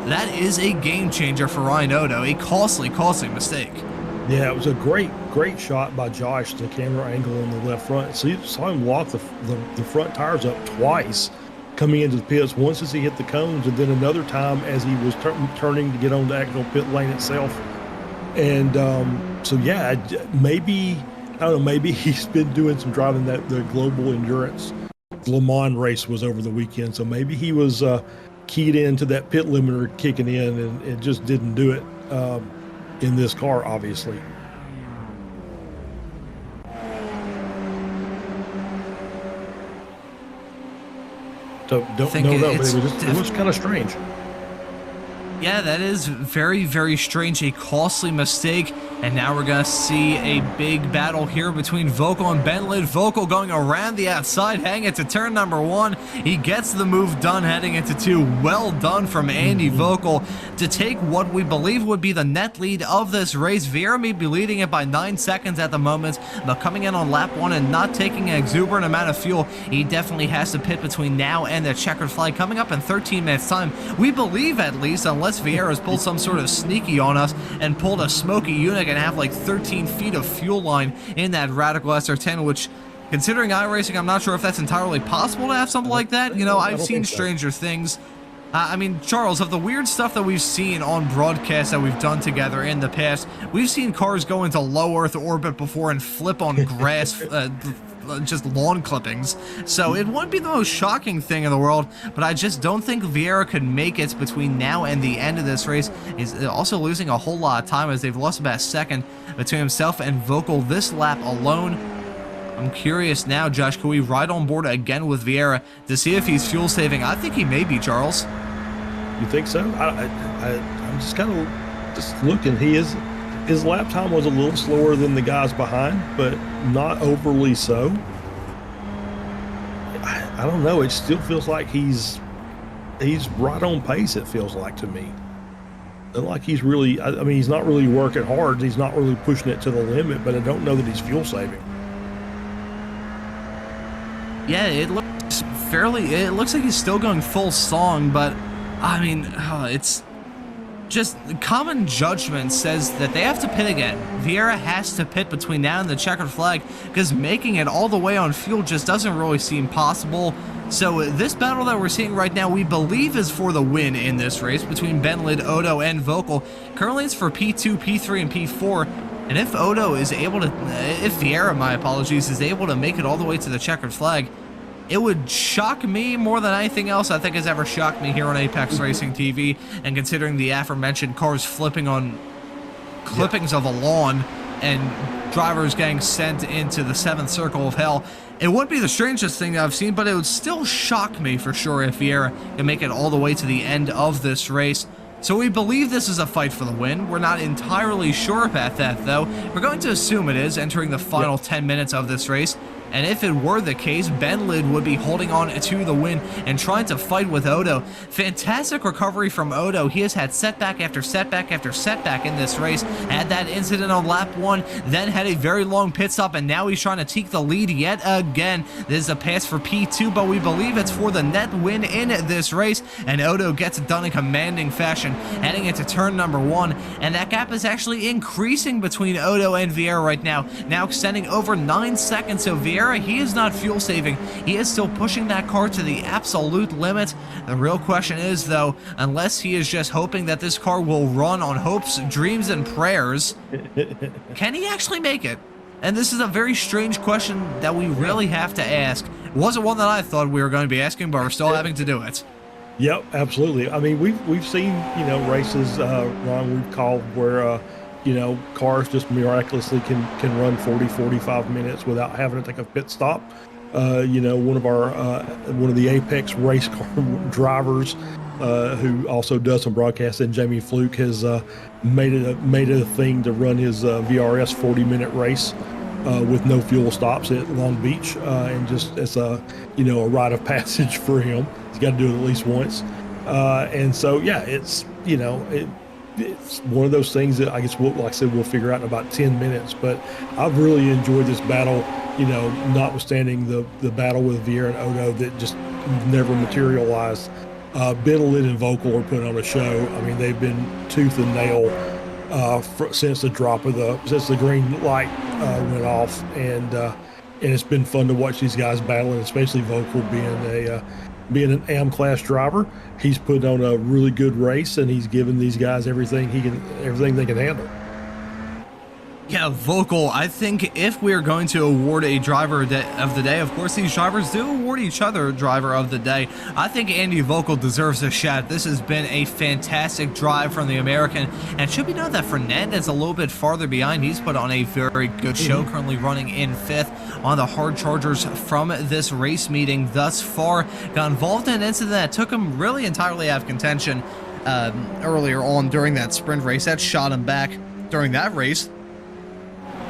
That is a game changer for Ryan Odo, a costly mistake. Yeah, it was a great shot by Josh, the camera angle on the left front. So you saw him lock the front tires up twice coming into the pits, once as he hit the cones, and then another time as he was turning to get on the actual pit lane itself. And so yeah, maybe, I don't know, maybe he's been doing some driving the Global Endurance Le Mans race was over the weekend, so maybe he was keyed into that pit limiter kicking in and it just didn't do it in this car, obviously. So don't know, but it was kind of strange. Yeah, that is very, very strange. A costly mistake. And now we're going to see a big battle here between Vocal and Benlid. Vocal going around the outside, heading into turn number 1. He gets the move done heading into 2. Well done from Andy Vocal to take what we believe would be the net lead of this race. Vieira may be leading it by 9 seconds at the moment, but coming in on lap 1 and not taking an exuberant amount of fuel, he definitely has to pit between now and the checkered flag coming up in 13 minutes time. We believe, at least, unless Vieira's pulled some sort of sneaky on us and pulled a smoky unit and have like 13 feet of fuel line in that Radical SR10, which, considering iRacing, I'm not sure if that's entirely possible to have something like that. You know, I've seen stranger things. I mean, Charles, of the weird stuff that we've seen on broadcasts that we've done together in the past, we've seen cars go into low Earth orbit before and flip on grass, just lawn clippings. So it wouldn't be the most shocking thing in the world, but I just don't think Vieira could make it between now and the end of this race. He's also losing a whole lot of time as they've lost about a second between himself and Vocal this lap alone. I'm curious now, Josh, can we ride on board again with Vieira to see if he's fuel saving? I think he may be, Charles. You think so? I'm just kind of just looking. His lap time was a little slower than the guys behind, but not overly so. I don't know. It still feels like he's right on pace, it feels like to me. And like he's really, I mean, he's not really working hard. He's not really pushing it to the limit, but I don't know that he's fuel saving. Yeah, it looks like he's still going full song, but I mean, it's just common judgment says that they have to pit again. Vieira has to pit between now and the checkered flag because making it all the way on fuel just doesn't really seem possible. So this battle that we're seeing right now, we believe is for the win in this race between Benlid, Odo, and Vocal. Currently it's for P2, P3, and P4. And if Odo is able to, if Vieira, my apologies, is able to make it all the way to the checkered flag, it would shock me more than anything else I think has ever shocked me here on Apex Racing TV. And considering the aforementioned cars flipping on clippings of a lawn and drivers getting sent into the 7th circle of hell, it wouldn't be the strangest thing that I've seen, but it would still shock me for sure if Vieira can make it all the way to the end of this race. So we believe this is a fight for the win. We're not entirely sure about that, though. We're going to assume it is, entering the final 10 minutes of this race. And if it were the case, Benlid would be holding on to the win and trying to fight with Odo. Fantastic recovery from Odo. He has had setback after setback after setback in this race. Had that incident on lap 1, then had a very long pit stop, and now he's trying to take the lead yet again. This is a pass for P2, but we believe it's for the net win in this race, and Odo gets it done in commanding fashion, heading into turn number 1, and that gap is actually increasing between Odo and Vieira right now extending over 9 seconds. So Vieira, he is not fuel saving. He is still pushing that car to the absolute limit. The real question is, though, unless he is just hoping that this car will run on hopes, dreams, and prayers, can he actually make it? And this is a very strange question that we really have to ask. It wasn't one that I thought we were going to be asking, but we're still having to do it. Yep, absolutely. I mean, we've seen, races, Ron, we've called where cars just miraculously can run 40-45 minutes without having to take a pit stop. One of the Apex race car drivers who also does some broadcasting, Jamie Fluke, has made it a thing to run his VRS 40-minute race with no fuel stops at Long Beach, and just it's a rite of passage for him. He's got to do it at least once, and so yeah, it's it's one of those things that I guess like I said, we'll figure out in about 10 minutes. But I've really enjoyed this battle, notwithstanding the battle with Vieira and Odo that just never materialized. Benlid and Vocal are putting on a show. I mean, they've been tooth and nail since the green light went off, and it's been fun to watch these guys battling, especially Vocal being an AM class driver. He's put on a really good race, and he's given these guys everything they can handle. Yeah, Vocal, I think if we're going to award a driver of the day, of course these drivers do award each other driver of the day. I think Andy Vocal deserves a shot. This has been a fantastic drive from the American, and it should be noted that Fernandez a little bit farther behind. He's put on a very good show, currently running in 5th on the hard chargers from this race meeting thus far. Got involved in an incident that took him really entirely out of contention earlier on during that sprint race. That shot him back during that race.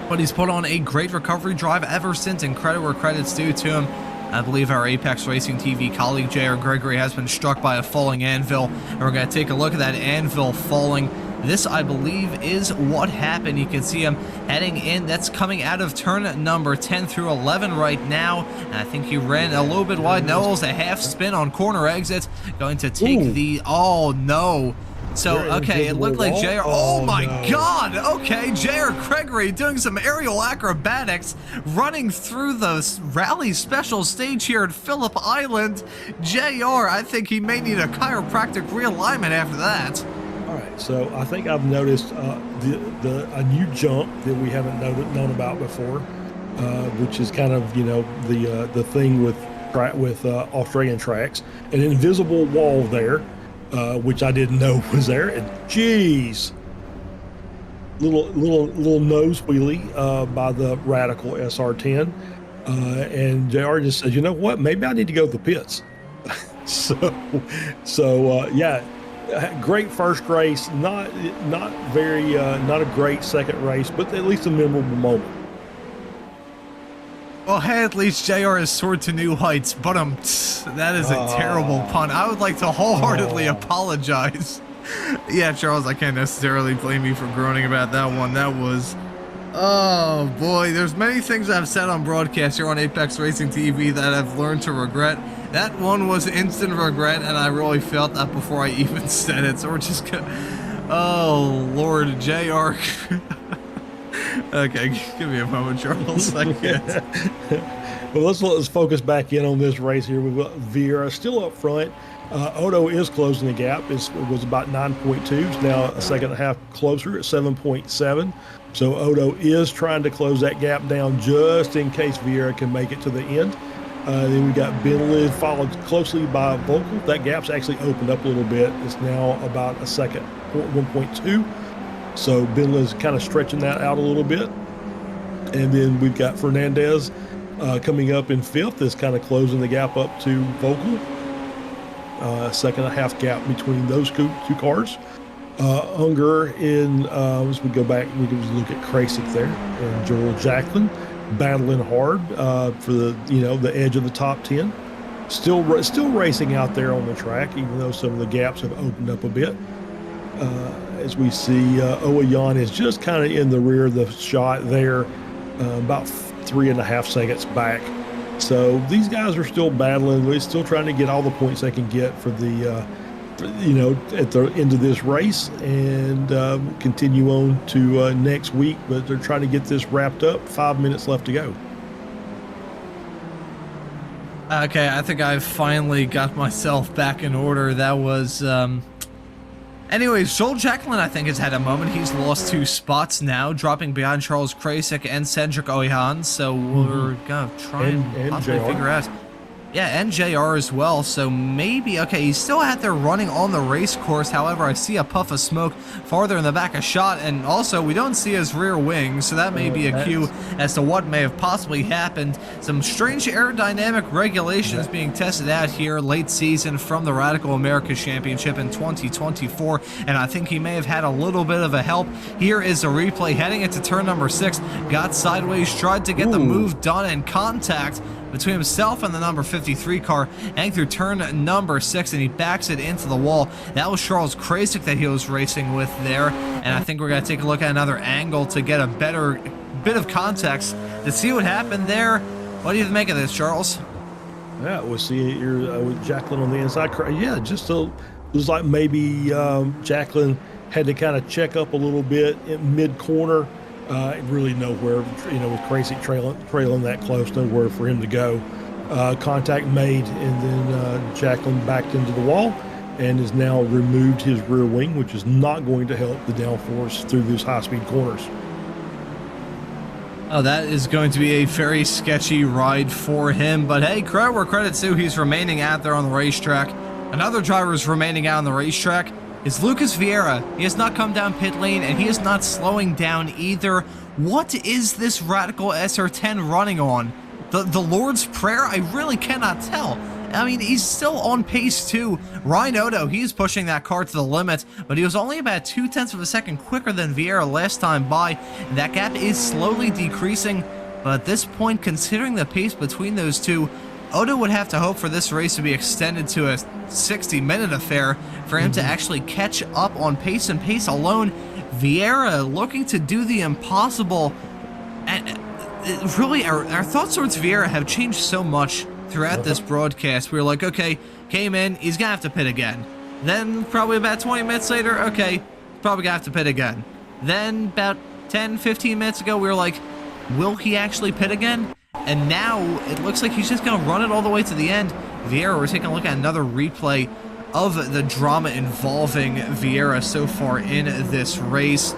but he's put on a great recovery drive ever since, and credit where credit's due to him. I believe our Apex Racing TV colleague J.R. Gregory has been struck by a falling anvil, and we're going to take a look at that anvil falling. This, I believe, is what happened. You can see him heading in. That's coming out of turn number 10 through 11 right now. And I think he ran a little bit wide. No, it was a half spin on corner exit. Going to take the... Oh, no. So, okay, it looked like JR. Oh my God. Okay, JR Gregory doing some aerial acrobatics, running through the rally special stage here at Phillip Island. JR, I think he may need a chiropractic realignment after that. All right, so I think I've noticed a new jump that we haven't known about before, which is kind of, you know, the thing with Australian tracks, an invisible wall there. Which I didn't know was there, and geez, little nose wheelie by the Radical SR10, and JR just said, you know what, maybe I need to go to the pits. so yeah, great first race, not a great second race, but at least a memorable moment. Well, hey, at least JR has soared to new heights, but that is a terrible pun. I would like to wholeheartedly apologize. Yeah, Charles, I can't necessarily blame you for groaning about that one. That was... Oh, boy. There's many things I've said on broadcast here on Apex Racing TV that I've learned to regret. That one was instant regret, and I really felt that before I even said it. So we're just gonna... Oh, Lord, JR... Okay, give me a moment, Charles. I can't. Well, let's focus back in on this race here. We've got Vieira still up front. Odo is closing the gap. It was about 9.2. It's now a second and a half closer at 7.7. So Odo is trying to close that gap down just in case Vieira can make it to the end. Then we got Benlid followed closely by Vocal. That gap's actually opened up a little bit. It's now about a second, 1.2. So Benlid's kind of stretching that out a little bit. And then we've got Fernandez coming up in fifth, is kind of closing the gap up to Vocal. Second and a half gap between those two cars. Unger in, as we go back, we can look at Krasik there, and Joel Jacklin battling hard for the edge of the top 10. Still racing out there on the track, even though some of the gaps have opened up a bit. As we see, Owayan is just kind of in the rear of the shot there, about 3.5 seconds back. So these guys are still battling. They're still trying to get all the points they can get for the, at the end of this race, and continue on to next week. But they're trying to get this wrapped up. 5 minutes left to go. Okay, I think I've finally got myself back in order. That was, anyways, Joel Jacklin, I think, has had a moment. He's lost 2 spots now, dropping behind Charles Krasik and Cedric Oyan. So we're going to try and possibly figure out. Yeah, and JR as well, so maybe, okay, he's still out there running on the race course. However, I see a puff of smoke farther in the back of shot, and also we don't see his rear wing, so that may be a cue as to what may have possibly happened. Some strange aerodynamic regulations being tested out here late season from the Radical Americas Championship in 2024, and I think he may have had a little bit of a help. Here is a replay heading into turn number 6, got sideways, tried to get the move done, and contact between himself and the number 53 car, heading through turn number 6, and he backs it into the wall. That was Charles Krasik that he was racing with there, and I think we're going to take a look at another angle to get a better bit of context to see what happened there. What do you make of this, Charles? Yeah, we'll see here with Jacklin on the inside. Yeah, it was like maybe Jacklin had to kind of check up a little bit in mid-corner. Really nowhere, with Krasik trailing that close, nowhere for him to go. Contact made, and then Jacklin backed into the wall and has now removed his rear wing, which is not going to help the downforce through those high-speed corners. Oh, that is going to be a very sketchy ride for him, but hey, credit where credit's due, he's remaining out there on the racetrack. Another driver is remaining out on the racetrack. Is Lucas Vieira. He has not come down pit lane, and he is not slowing down either. What is this Radical SR10 running on? The Lord's Prayer? I really cannot tell. I mean, he's still on pace too. Ryan Odo, he's pushing that car to the limit, but he was only about 0.2 of a second quicker than Vieira last time by. That gap is slowly decreasing, but at this point, considering the pace between those two, Odo would have to hope for this race to be extended to a 60-minute affair for him to actually catch up on pace and pace alone. Vieira looking to do the impossible. And really, our thoughts towards Vieira have changed so much throughout this broadcast. We were like, okay, came in, he's gonna have to pit again. Then probably about 20 minutes later, okay, probably gonna have to pit again. Then about 10-15 minutes ago, we were like, will he actually pit again? And now it looks like he's just going to run it all the way to the end. Vieira, we're taking a look at another replay of the drama involving Vieira so far in this race.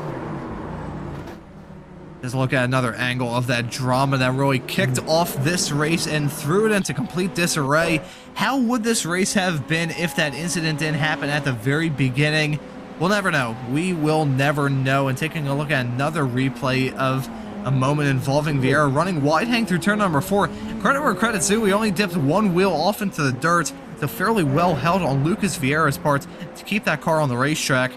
Let's look at another angle of that drama that really kicked off this race and threw it into complete disarray. How would this race have been if that incident didn't happen at the very beginning? We'll never know. We will never know. And taking a look at another replay of a moment involving Vieira running wide hang through turn number 4. Credit where credit's due, we only dipped one wheel off into the dirt. So fairly well held on Lucas Vieira's part to keep that car on the racetrack.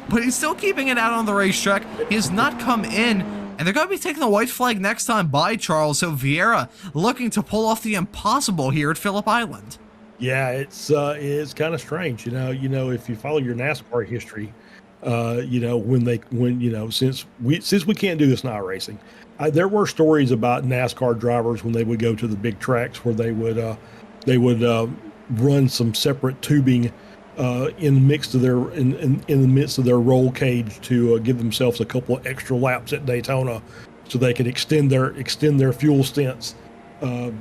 But he's still keeping it out on the racetrack. He has not come in, and they're going to be taking the white flag next time by, Charles. So Vieira looking to pull off the impossible here at Phillip Island. Yeah, it's kind of strange, you know, if you follow your NASCAR history, since we can't do this in iRacing, there were stories about NASCAR drivers when they would go to the big tracks where they would run some separate tubing in the midst of their roll cage to give themselves a couple of extra laps at Daytona, so they could extend their fuel stints. That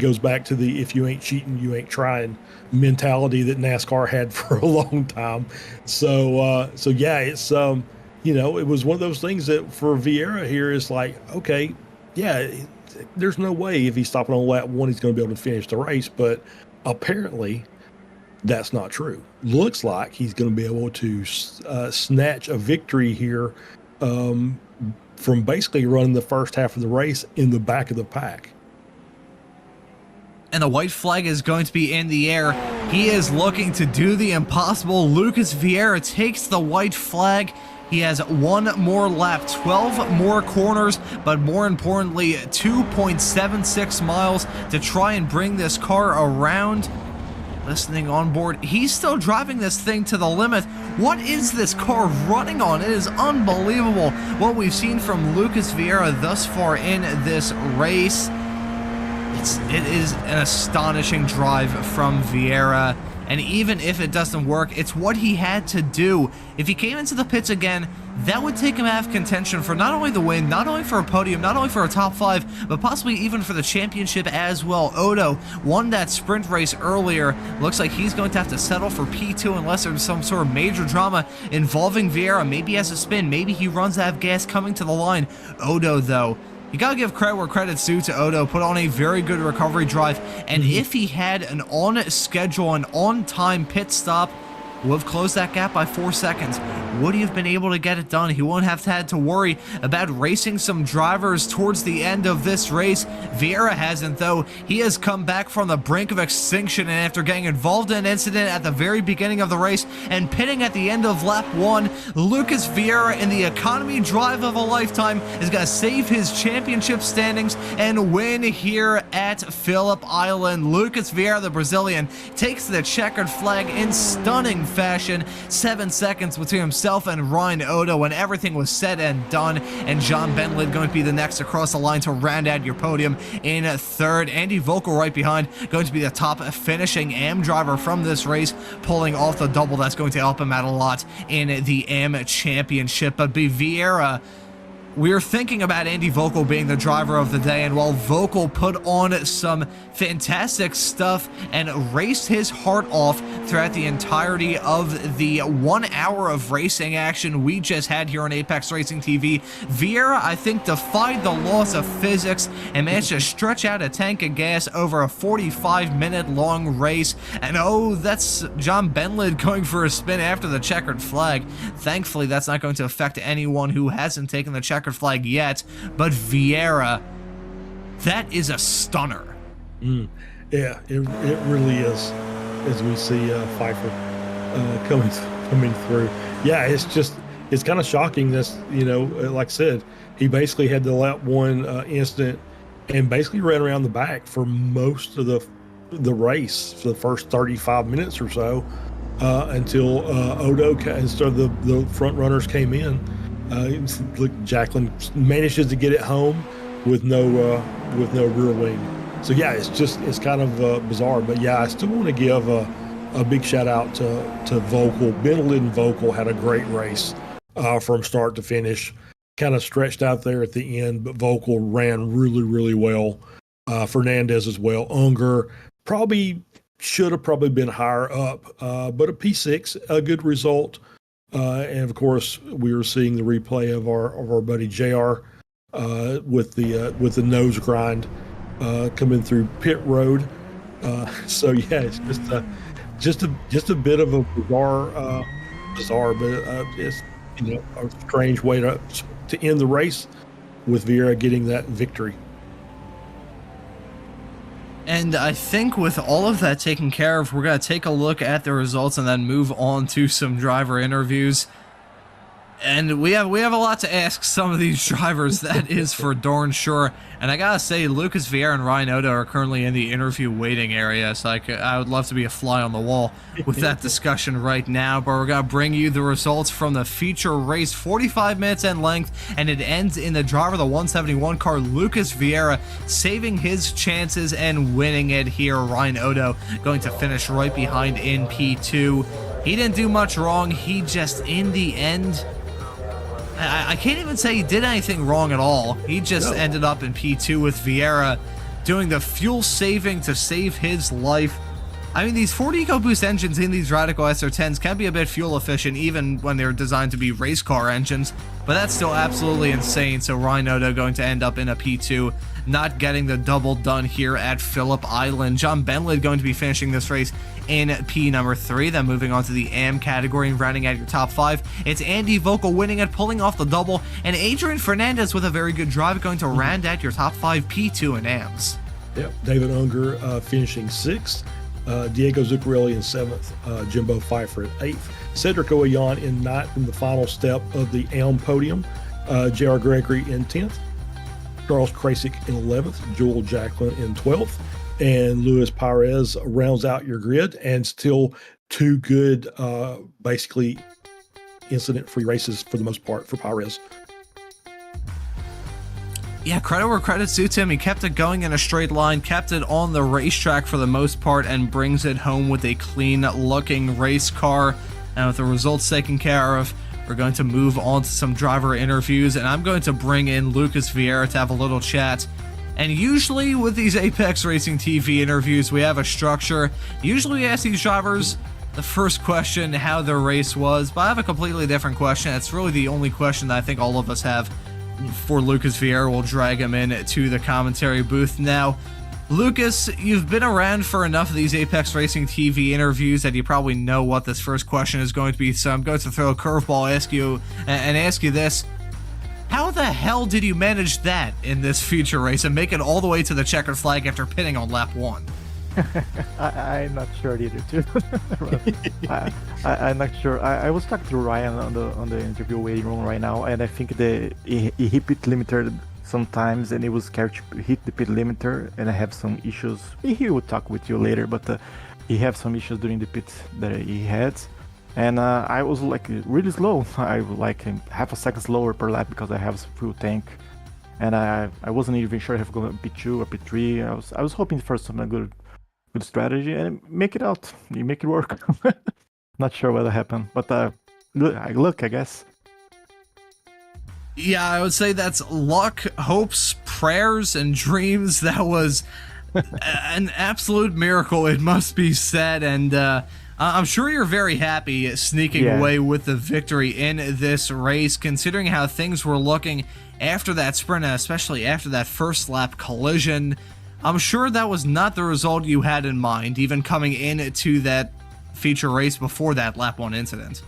goes back to the "if you ain't cheating, you ain't trying" mentality that NASCAR had for a long time. So yeah, it's it was one of those things that for Vieira here is like, okay, yeah, there's no way if he's stopping on lap 1 he's going to be able to finish the race, but apparently that's not true. Looks like he's going to be able to snatch a victory here from basically running the first half of the race in the back of the pack. And the white flag is going to be in the air. He is looking to do the impossible. Lucas Vieira takes the white flag. He has one more lap, 12 more corners, but more importantly, 2.76 miles to try and bring this car around. Listening on board, he's still driving this thing to the limit. What is this car running on? It is unbelievable what we've seen from Lucas Vieira thus far in this race. It is an astonishing drive from Vieira, and even if it doesn't work, it's what he had to do. If he came into the pits again, that would take him out of contention for not only the win, not only for a podium, not only for a top 5, but possibly even for the championship as well. Odo won that sprint race earlier. Looks like he's going to have to settle for P2 unless there's some sort of major drama involving Vieira. Maybe he has a spin, maybe he runs out of gas coming to the line. Odo, though, you gotta give credit where credit's due to Odo. Put on a very good recovery drive, and if he had an on-schedule and on-time pit stop, would have closed that gap by 4 seconds. Would he have been able to get it done? He won't have had to worry about racing some drivers towards the end of this race. Vieira hasn't, though. He has come back from the brink of extinction, and after getting involved in an incident at the very beginning of the race and pitting at the end of lap 1, Lucas Vieira, in the economy drive of a lifetime, is going to save his championship standings and win here at Phillip Island. Lucas Vieira, the Brazilian, takes the checkered flag in stunning fashion. 7 seconds between himself and Ryan Odo when everything was said and done, and John Bentlid going to be the next across the line to round out your podium in 3rd. Andy Vogel right behind, going to be the top finishing AM driver from this race, pulling off the double that's going to help him out a lot in the AM championship. But Vieira, we're thinking about Andy Vogel being the driver of the day, and while Vogel put on some fantastic stuff and raced his heart off throughout the entirety of the 1 hour of racing action we just had here on Apex Racing TV, Vieira, I think, defied the laws of physics and managed to stretch out a tank of gas over a 45-minute long race. And oh, that's John Bentlid going for a spin after the checkered flag. Thankfully, that's not going to affect anyone who hasn't taken the checkered flag yet, but Vieira, that is a stunner. Mm. Yeah, it really is. As we see Pfeiffer coming through. Yeah, it's kind of shocking. This, like I said, he basically had the lap one incident and basically ran around the back for most of the race for the first 35 minutes or so until instead of the front runners came in. Look, Jacqueline manages to get it home with no rear wing. So yeah, it's kind of bizarre, but yeah, I still want to give a big shout out to Vocal. Bentley and Vocal had a great race from start to finish. Kind of stretched out there at the end, but Vocal ran really, really well. Fernandez as well. Unger should have been higher up, but a P6, a good result. And of course, we were seeing the replay of our buddy JR with the nose grind coming through pit road. So yeah, it's just a bit of a bizarre, but it's a strange way to end the race with Vieira getting that victory. And I think with all of that taken care of, we're going to take a look at the results and then move on to some driver interviews. And we have a lot to ask some of these drivers, that is for darn sure. And I gotta say, Lucas Vieira and Ryan Oda are currently in the interview waiting area, so I would love to be a fly on the wall with that discussion right now. But we're gonna bring you the results from the feature race, 45 minutes in length, and it ends in the driver of the 171 car, Lucas Vieira, saving his chances and winning it here. Ryan Oda going to finish right behind in P2. He didn't do much wrong. He just, in the end, I can't even say he did anything wrong at all. He just ended up in P2 with Vieira doing the fuel saving to save his life. I mean, these Ford EcoBoost engines in these Radical SR10s can be a bit fuel efficient even when they're designed to be race car engines, but that's still absolutely insane. So Ryan Oda going to end up in a P2, not getting the double done here at Phillip Island. John Bentley going to be finishing this race in P number 3, then moving on to the AM category and rounding out your top 5. It's Andy Vocal winning it, pulling off the double, and Adrian Fernandez with a very good drive going to round out your top 5 P2 and AMs. Yep, David Unger finishing 6th, Diego Zuccarelli in 7th, Jimbo Pfeiffer at 8th, Cedric Oyan in 9th in the final step of the AM podium, J.R. Gregory in 10th, Charles Krasik in 11th, Joel Jacqueline in 12th, and Luis Perez rounds out your grid, and still 2 good, basically incident-free races for the most part for Perez. Yeah, credit where credit's due to him. He kept it going in a straight line, kept it on the racetrack for the most part, and brings it home with a clean-looking race car. And with the results taken care of, we're going to move on to some driver interviews, and I'm going to bring in Lucas Vieira to have a little chat. And usually with these Apex Racing TV interviews, we have a structure. Usually we ask these drivers the first question, how their race was, but I have a completely different question. It's really the only question that I think all of us have for Lucas Vieira. We'll drag him in to the commentary booth now. Lucas, you've been around for enough of these Apex Racing TV interviews that you probably know what this first question is going to be, so I'm going to throw a curveball, ask you this. How the hell did you manage that in this feature race and make it all the way to the checkered flag after pitting on lap 1? I'm not sure either, too. I'm not sure. I was talking to Ryan on the interview waiting room right now, and I think he hit pit limiter sometimes, and he was scared to hit the pit limiter, and I have some issues. He will talk with you later, but he have some issues during the pit that he had. And I was like really slow. I was like half a second slower per lap because I have a full tank, and I wasn't even sure if I'm going to P2 or P3. I was hoping for some good strategy and make it out. You make it work. Not sure what happened, but look, I guess. Yeah, I would say that's luck, hopes, prayers, and dreams. That was an absolute miracle, it must be said, and I'm sure you're very happy sneaking away with the victory in this race, considering how things were looking after that sprint, and especially after that first lap collision. I'm sure that was not the result you had in mind, even coming into that feature race before that lap 1 incident.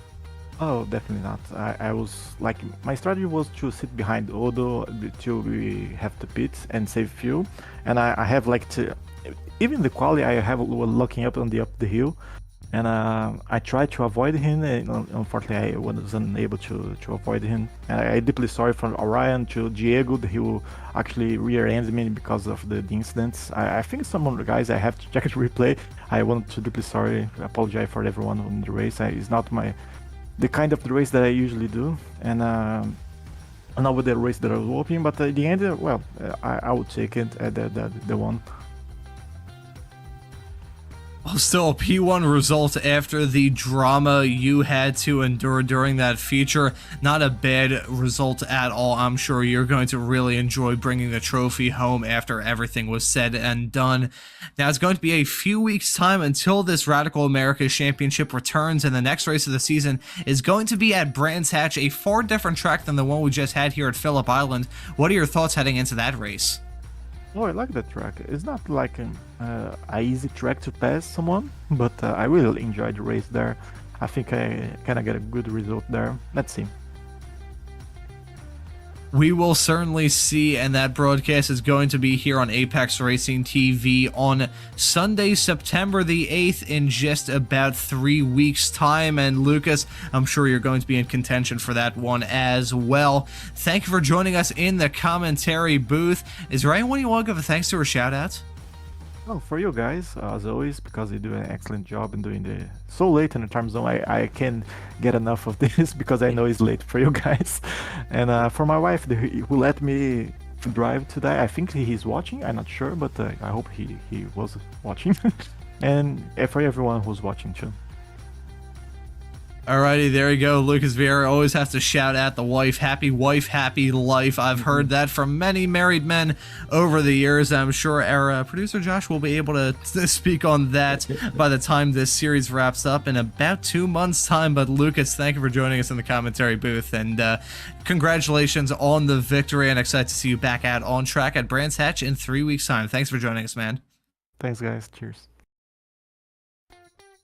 Oh, definitely not. I was like, my strategy was to sit behind Odo till we have to pit and save fuel, and I have like to. even the quality I have looking up on the hill, and I tried to avoid him, and unfortunately I was unable to avoid him. And I deeply sorry from Orion to Diego, who actually rear-ended me because of the incidents. I think some of the guys, I have to check the replay. I want to deeply sorry, apologize for everyone in the race. It's not the kind of the race that I usually do, and not with the race that I was hoping, but at the end, well, I would take it at the one. Well, still a P1 result after the drama you had to endure during that feature. Not a bad result at all. I'm sure you're going to really enjoy bringing the trophy home after everything was said and done. Now, it's going to be a few weeks' time until this Radical America Championship returns, and the next race of the season is going to be at Brands Hatch, a far different track than the one we just had here at Phillip Island. What are your thoughts heading into that race? Oh, I like that track. It's not like an easy track to pass someone, but I really enjoyed the race there. I think I kind of get a good result there. Let's see. We will certainly see, and that broadcast is going to be here on Apex Racing TV on Sunday, September the 8th, in just about 3 weeks' time. And Lucas, I'm sure you're going to be in contention for that one as well. Thank you for joining us in the commentary booth. Is there anyone you want to give a thanks to or shout out? Well, for you guys, as always, because you do an excellent job in doing the so late in the time zone, I can't get enough of this because I know it's late for you guys. And for my wife, who let me drive today, I think he's watching. I'm not sure, but I hope he was watching. And for everyone who's watching too. Alrighty, there you go. Lucas Vieira always has to shout at the wife, happy life. I've heard that from many married men over the years. I'm sure our producer Josh will be able to speak on that by the time this series wraps up in about 2 months' time. But Lucas, thank you for joining us in the commentary booth, and congratulations on the victory, and excited to see you back out on track at Brands Hatch in 3 weeks' time. Thanks for joining us, man. Thanks, guys. Cheers.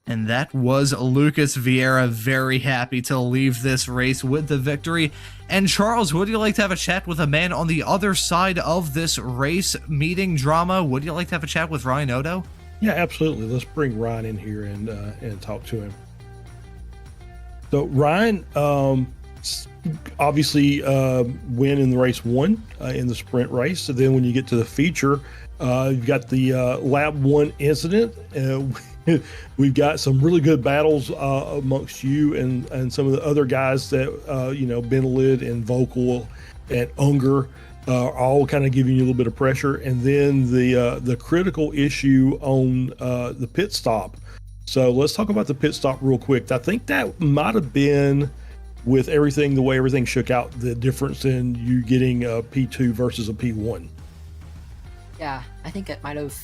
And that was Lucas Vieira, very happy to leave this race with the victory. And Charles, would you like to have a chat with a man on the other side of this race meeting drama? Would you like to have a chat with Ryan Odo? Yeah, absolutely. Let's bring Ryan in here and talk to him. So Ryan, obviously win in the race 1 in the sprint race. So then when you get to the feature, you've got the lap 1 incident. We've got some really good battles amongst you and some of the other guys that, Benelid and Vocal and Unger are all kind of giving you a little bit of pressure. And then the critical issue on the pit stop. So let's talk about the pit stop real quick. I think that might have been, with everything, the way everything shook out, the difference in you getting a P2 versus a P1. Yeah, I think it might have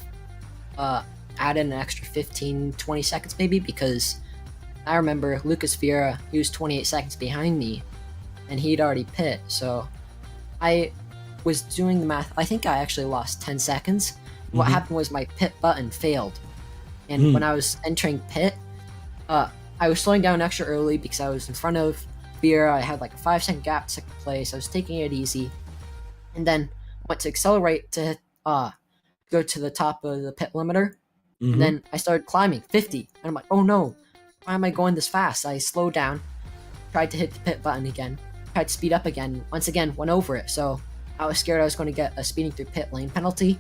added an extra 15-20 seconds maybe, because I remember Lucas Vieira, he was 28 seconds behind me and he'd already pit, so I was doing the math. I think I actually lost 10 seconds. What happened was my pit button failed, and when I was entering pit, I was slowing down extra early because I was in front of Vieira. I had like a 5-second gap to second place. I was taking it easy, and then went to accelerate to go to the top of the pit limiter. And then I started climbing 50, and I'm like, oh no, why am I going this fast? I slowed down, tried to hit the pit button again, tried to speed up again, once again went over it. So I was scared I was going to get a speeding through pit lane penalty.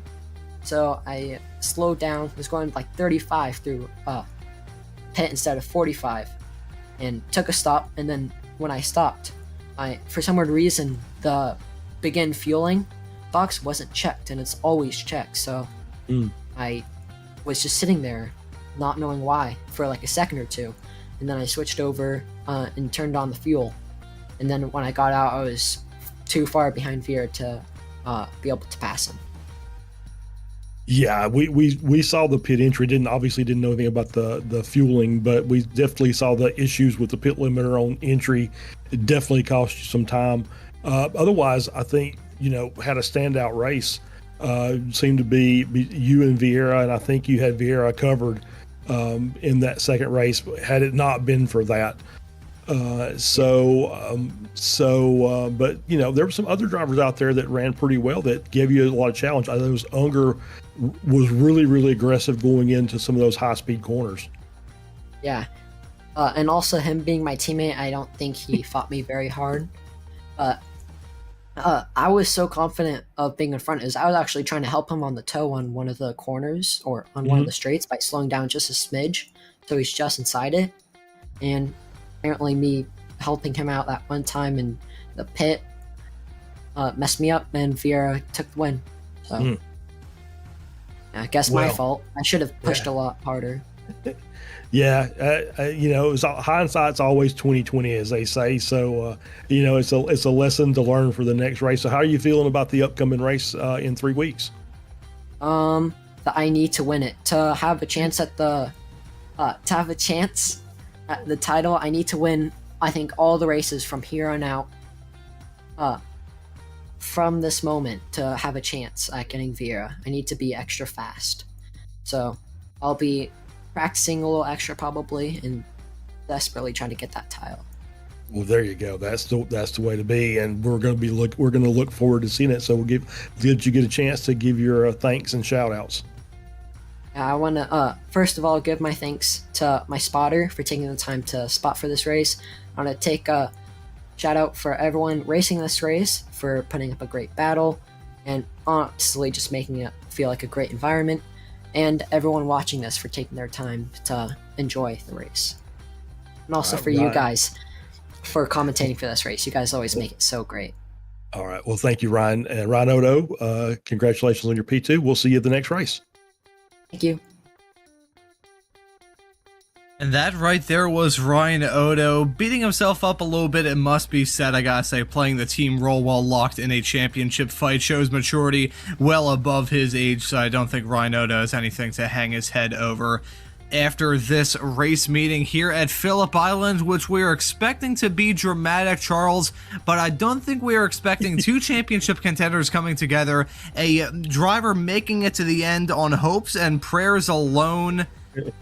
So I slowed down, was going like 35 through pit instead of 45, and took a stop. And then when I stopped, for some weird reason, the begin fueling box wasn't checked, and it's always checked. So I was just sitting there not knowing why for like a second or two, and then I switched over and turned on the fuel, and then when I got out, I was too far behind Vieira to be able to pass him. Yeah, we saw the pit entry. Obviously didn't know anything about the fueling, but we definitely saw the issues with the pit limiter on entry. It definitely cost you some time. Otherwise, I think had a standout race. Seemed to be you and Vieira, and I think you had Vieira covered in that second race. Had it not been for that, but there were some other drivers out there that ran pretty well that gave you a lot of challenge. I think it was Unger was really, really aggressive going into some of those high-speed corners. Yeah. And also him being my teammate, I don't think he fought me very hard. But I was so confident of being in front is I was actually trying to help him on the toe on one of the corners or on one of the straights by slowing down just a smidge, so he's just inside it. And apparently me helping him out that one time in the pit messed me up, and Vieira took the win. So I guess my fault. I should have pushed a lot harder. Yeah, it's hindsight's always 20/20, as they say. So, it's a lesson to learn for the next race. So, how are you feeling about the upcoming race in 3 weeks? That I need to win it to have a chance at the title. I need to win. I think all the races from here on out. From this moment to have a chance at getting Vieira, I need to be extra fast. So, I'll be practicing a little extra probably and desperately trying to get that title. Well, there you go. That's the way to be, and we're going to look forward to seeing it. So did you get a chance to give your thanks and shout outs? I want to first of all give my thanks to my spotter for taking the time to spot for this race. I want to take a shout out for everyone racing this race for putting up a great battle and honestly just making it feel like a great environment. And everyone watching this for taking their time to enjoy the race. And also for you guys for commentating for this race. You guys always make it so great. All right. Well, thank you, Ryan. And Ryan Odo, congratulations on your P2. We'll see you at the next race. Thank you. And that right there was Ryan Odo beating himself up a little bit, it must be said. I gotta say, playing the team role while locked in a championship fight shows maturity well above his age, so I don't think Ryan Odo has anything to hang his head over. After this race meeting here at Phillip Island, which we are expecting to be dramatic, Charles, but I don't think we are expecting two championship contenders coming together, a driver making it to the end on hopes and prayers alone.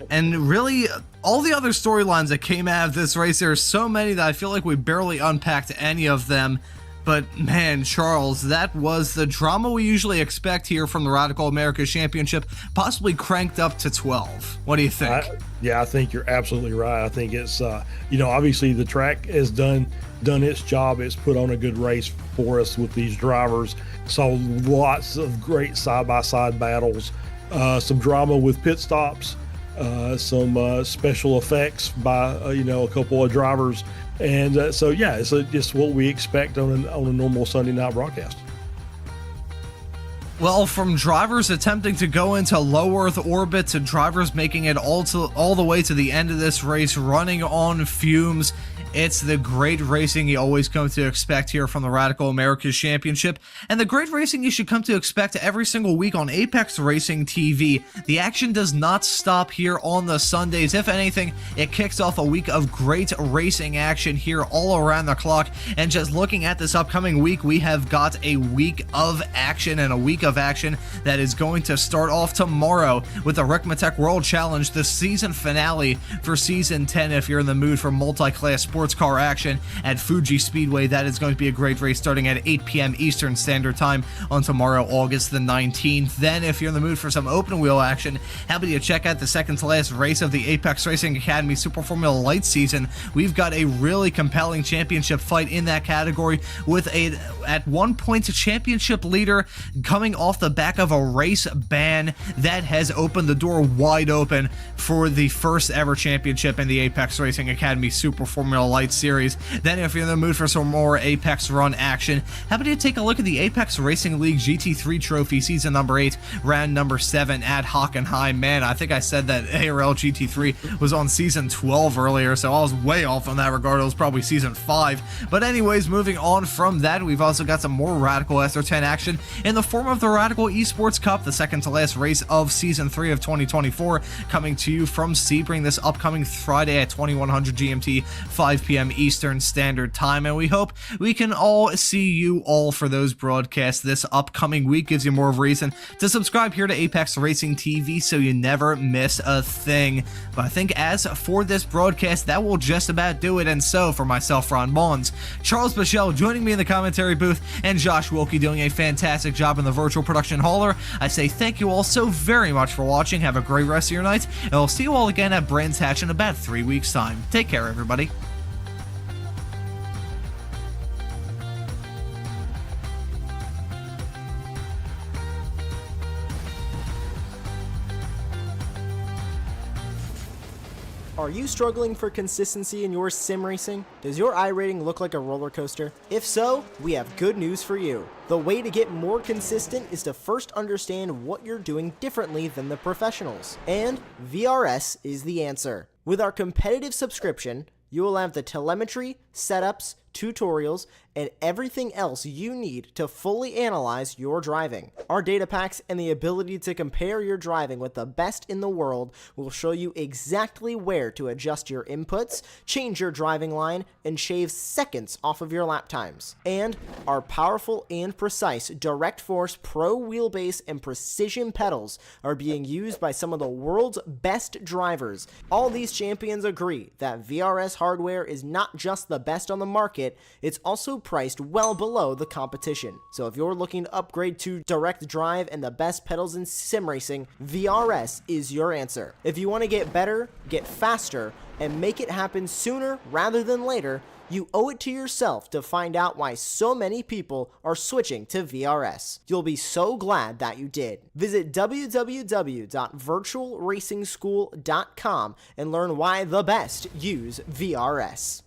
And really, all the other storylines that came out of this race, there are so many that I feel like we barely unpacked any of them. But man, Charles, that was the drama we usually expect here from the Radical Americas Championship, possibly cranked up to 12. What do you think? I think you're absolutely right. I think it's, obviously the track has done its job. It's put on a good race for us with these drivers. Saw lots of great side-by-side battles, some drama with pit stops. Some special effects by a couple of drivers, and it's just what we expect on a normal Sunday night broadcast. Well, from drivers attempting to go into low Earth orbit to drivers making it all the way to the end of this race running on fumes, it's the great racing you always come to expect here from the Radical Americas Championship, and the great racing you should come to expect every single week on Apex Racing TV. The action does not stop here on the Sundays. If anything, it kicks off a week of great racing action here all around the clock, and just looking at this upcoming week, we have got a week of action, and a week of action that is going to start off tomorrow with the Rekmatech World Challenge, the season finale for Season 10. If you're in the mood for multi-class sports car action at Fuji Speedway, that is going to be a great race starting at 8 p.m. Eastern Standard Time on tomorrow, August the 19th. Then, if you're in the mood for some open wheel action, how about you check out the second to last race of the Apex Racing Academy Super Formula Light season. We've got a really compelling championship fight in that category with a, at one point, championship leader coming off the back of a race ban that has opened the door wide open for the first ever championship in the Apex Racing Academy Super Formula Light series. Then, if you're in the mood for some more Apex Run action, how about you take a look at the Apex Racing League GT3 Trophy Season number 8, round number 7 at Hockenheim. Man, I think I said that ARL GT3 was on Season 12 earlier, so I was way off on that regard. It was probably Season 5. But anyways, moving on from that, we've also got some more Radical SR10 action in the form of the Radical Esports Cup, the second to last race of Season 3 of 2024, coming to you from Sebring this upcoming Friday at 2100 GMT, 5 5 p.m. Eastern Standard Time, and we hope we can all see you all for those broadcasts this upcoming week. Gives you more of a reason to subscribe here to Apex Racing TV so you never miss a thing. But I think as for this broadcast, that will just about do it. And so for myself, Ron Mullins, Charles Bichelle joining me in the commentary booth, and Josh Wilkie doing a fantastic job in the virtual production hauler, I say thank you all so very much for watching. Have a great rest of your night, and we'll see you all again at Brands Hatch in about 3 weeks time. Take care, everybody. Are you struggling for consistency in your sim racing? Does your iRating look like a roller coaster? If so, we have good news for you. The way to get more consistent is to first understand what you're doing differently than the professionals. And VRS is the answer. With our competitive subscription, you will have the telemetry, setups, tutorials, and everything else you need to fully analyze your driving. Our data packs and the ability to compare your driving with the best in the world will show you exactly where to adjust your inputs, change your driving line, and shave seconds off of your lap times. And our powerful and precise Direct Force Pro wheelbase and precision pedals are being used by some of the world's best drivers. All these champions agree that VRS hardware is not just the best on the market, it's also priced well below the competition. So if you're looking to upgrade to direct drive and the best pedals in sim racing, VRS is your answer. If you want to get better, get faster, and make it happen sooner rather than later, you owe it to yourself to find out why so many people are switching to VRS. You'll be so glad that you did. Visit www.virtualracingschool.com and learn why the best use VRS.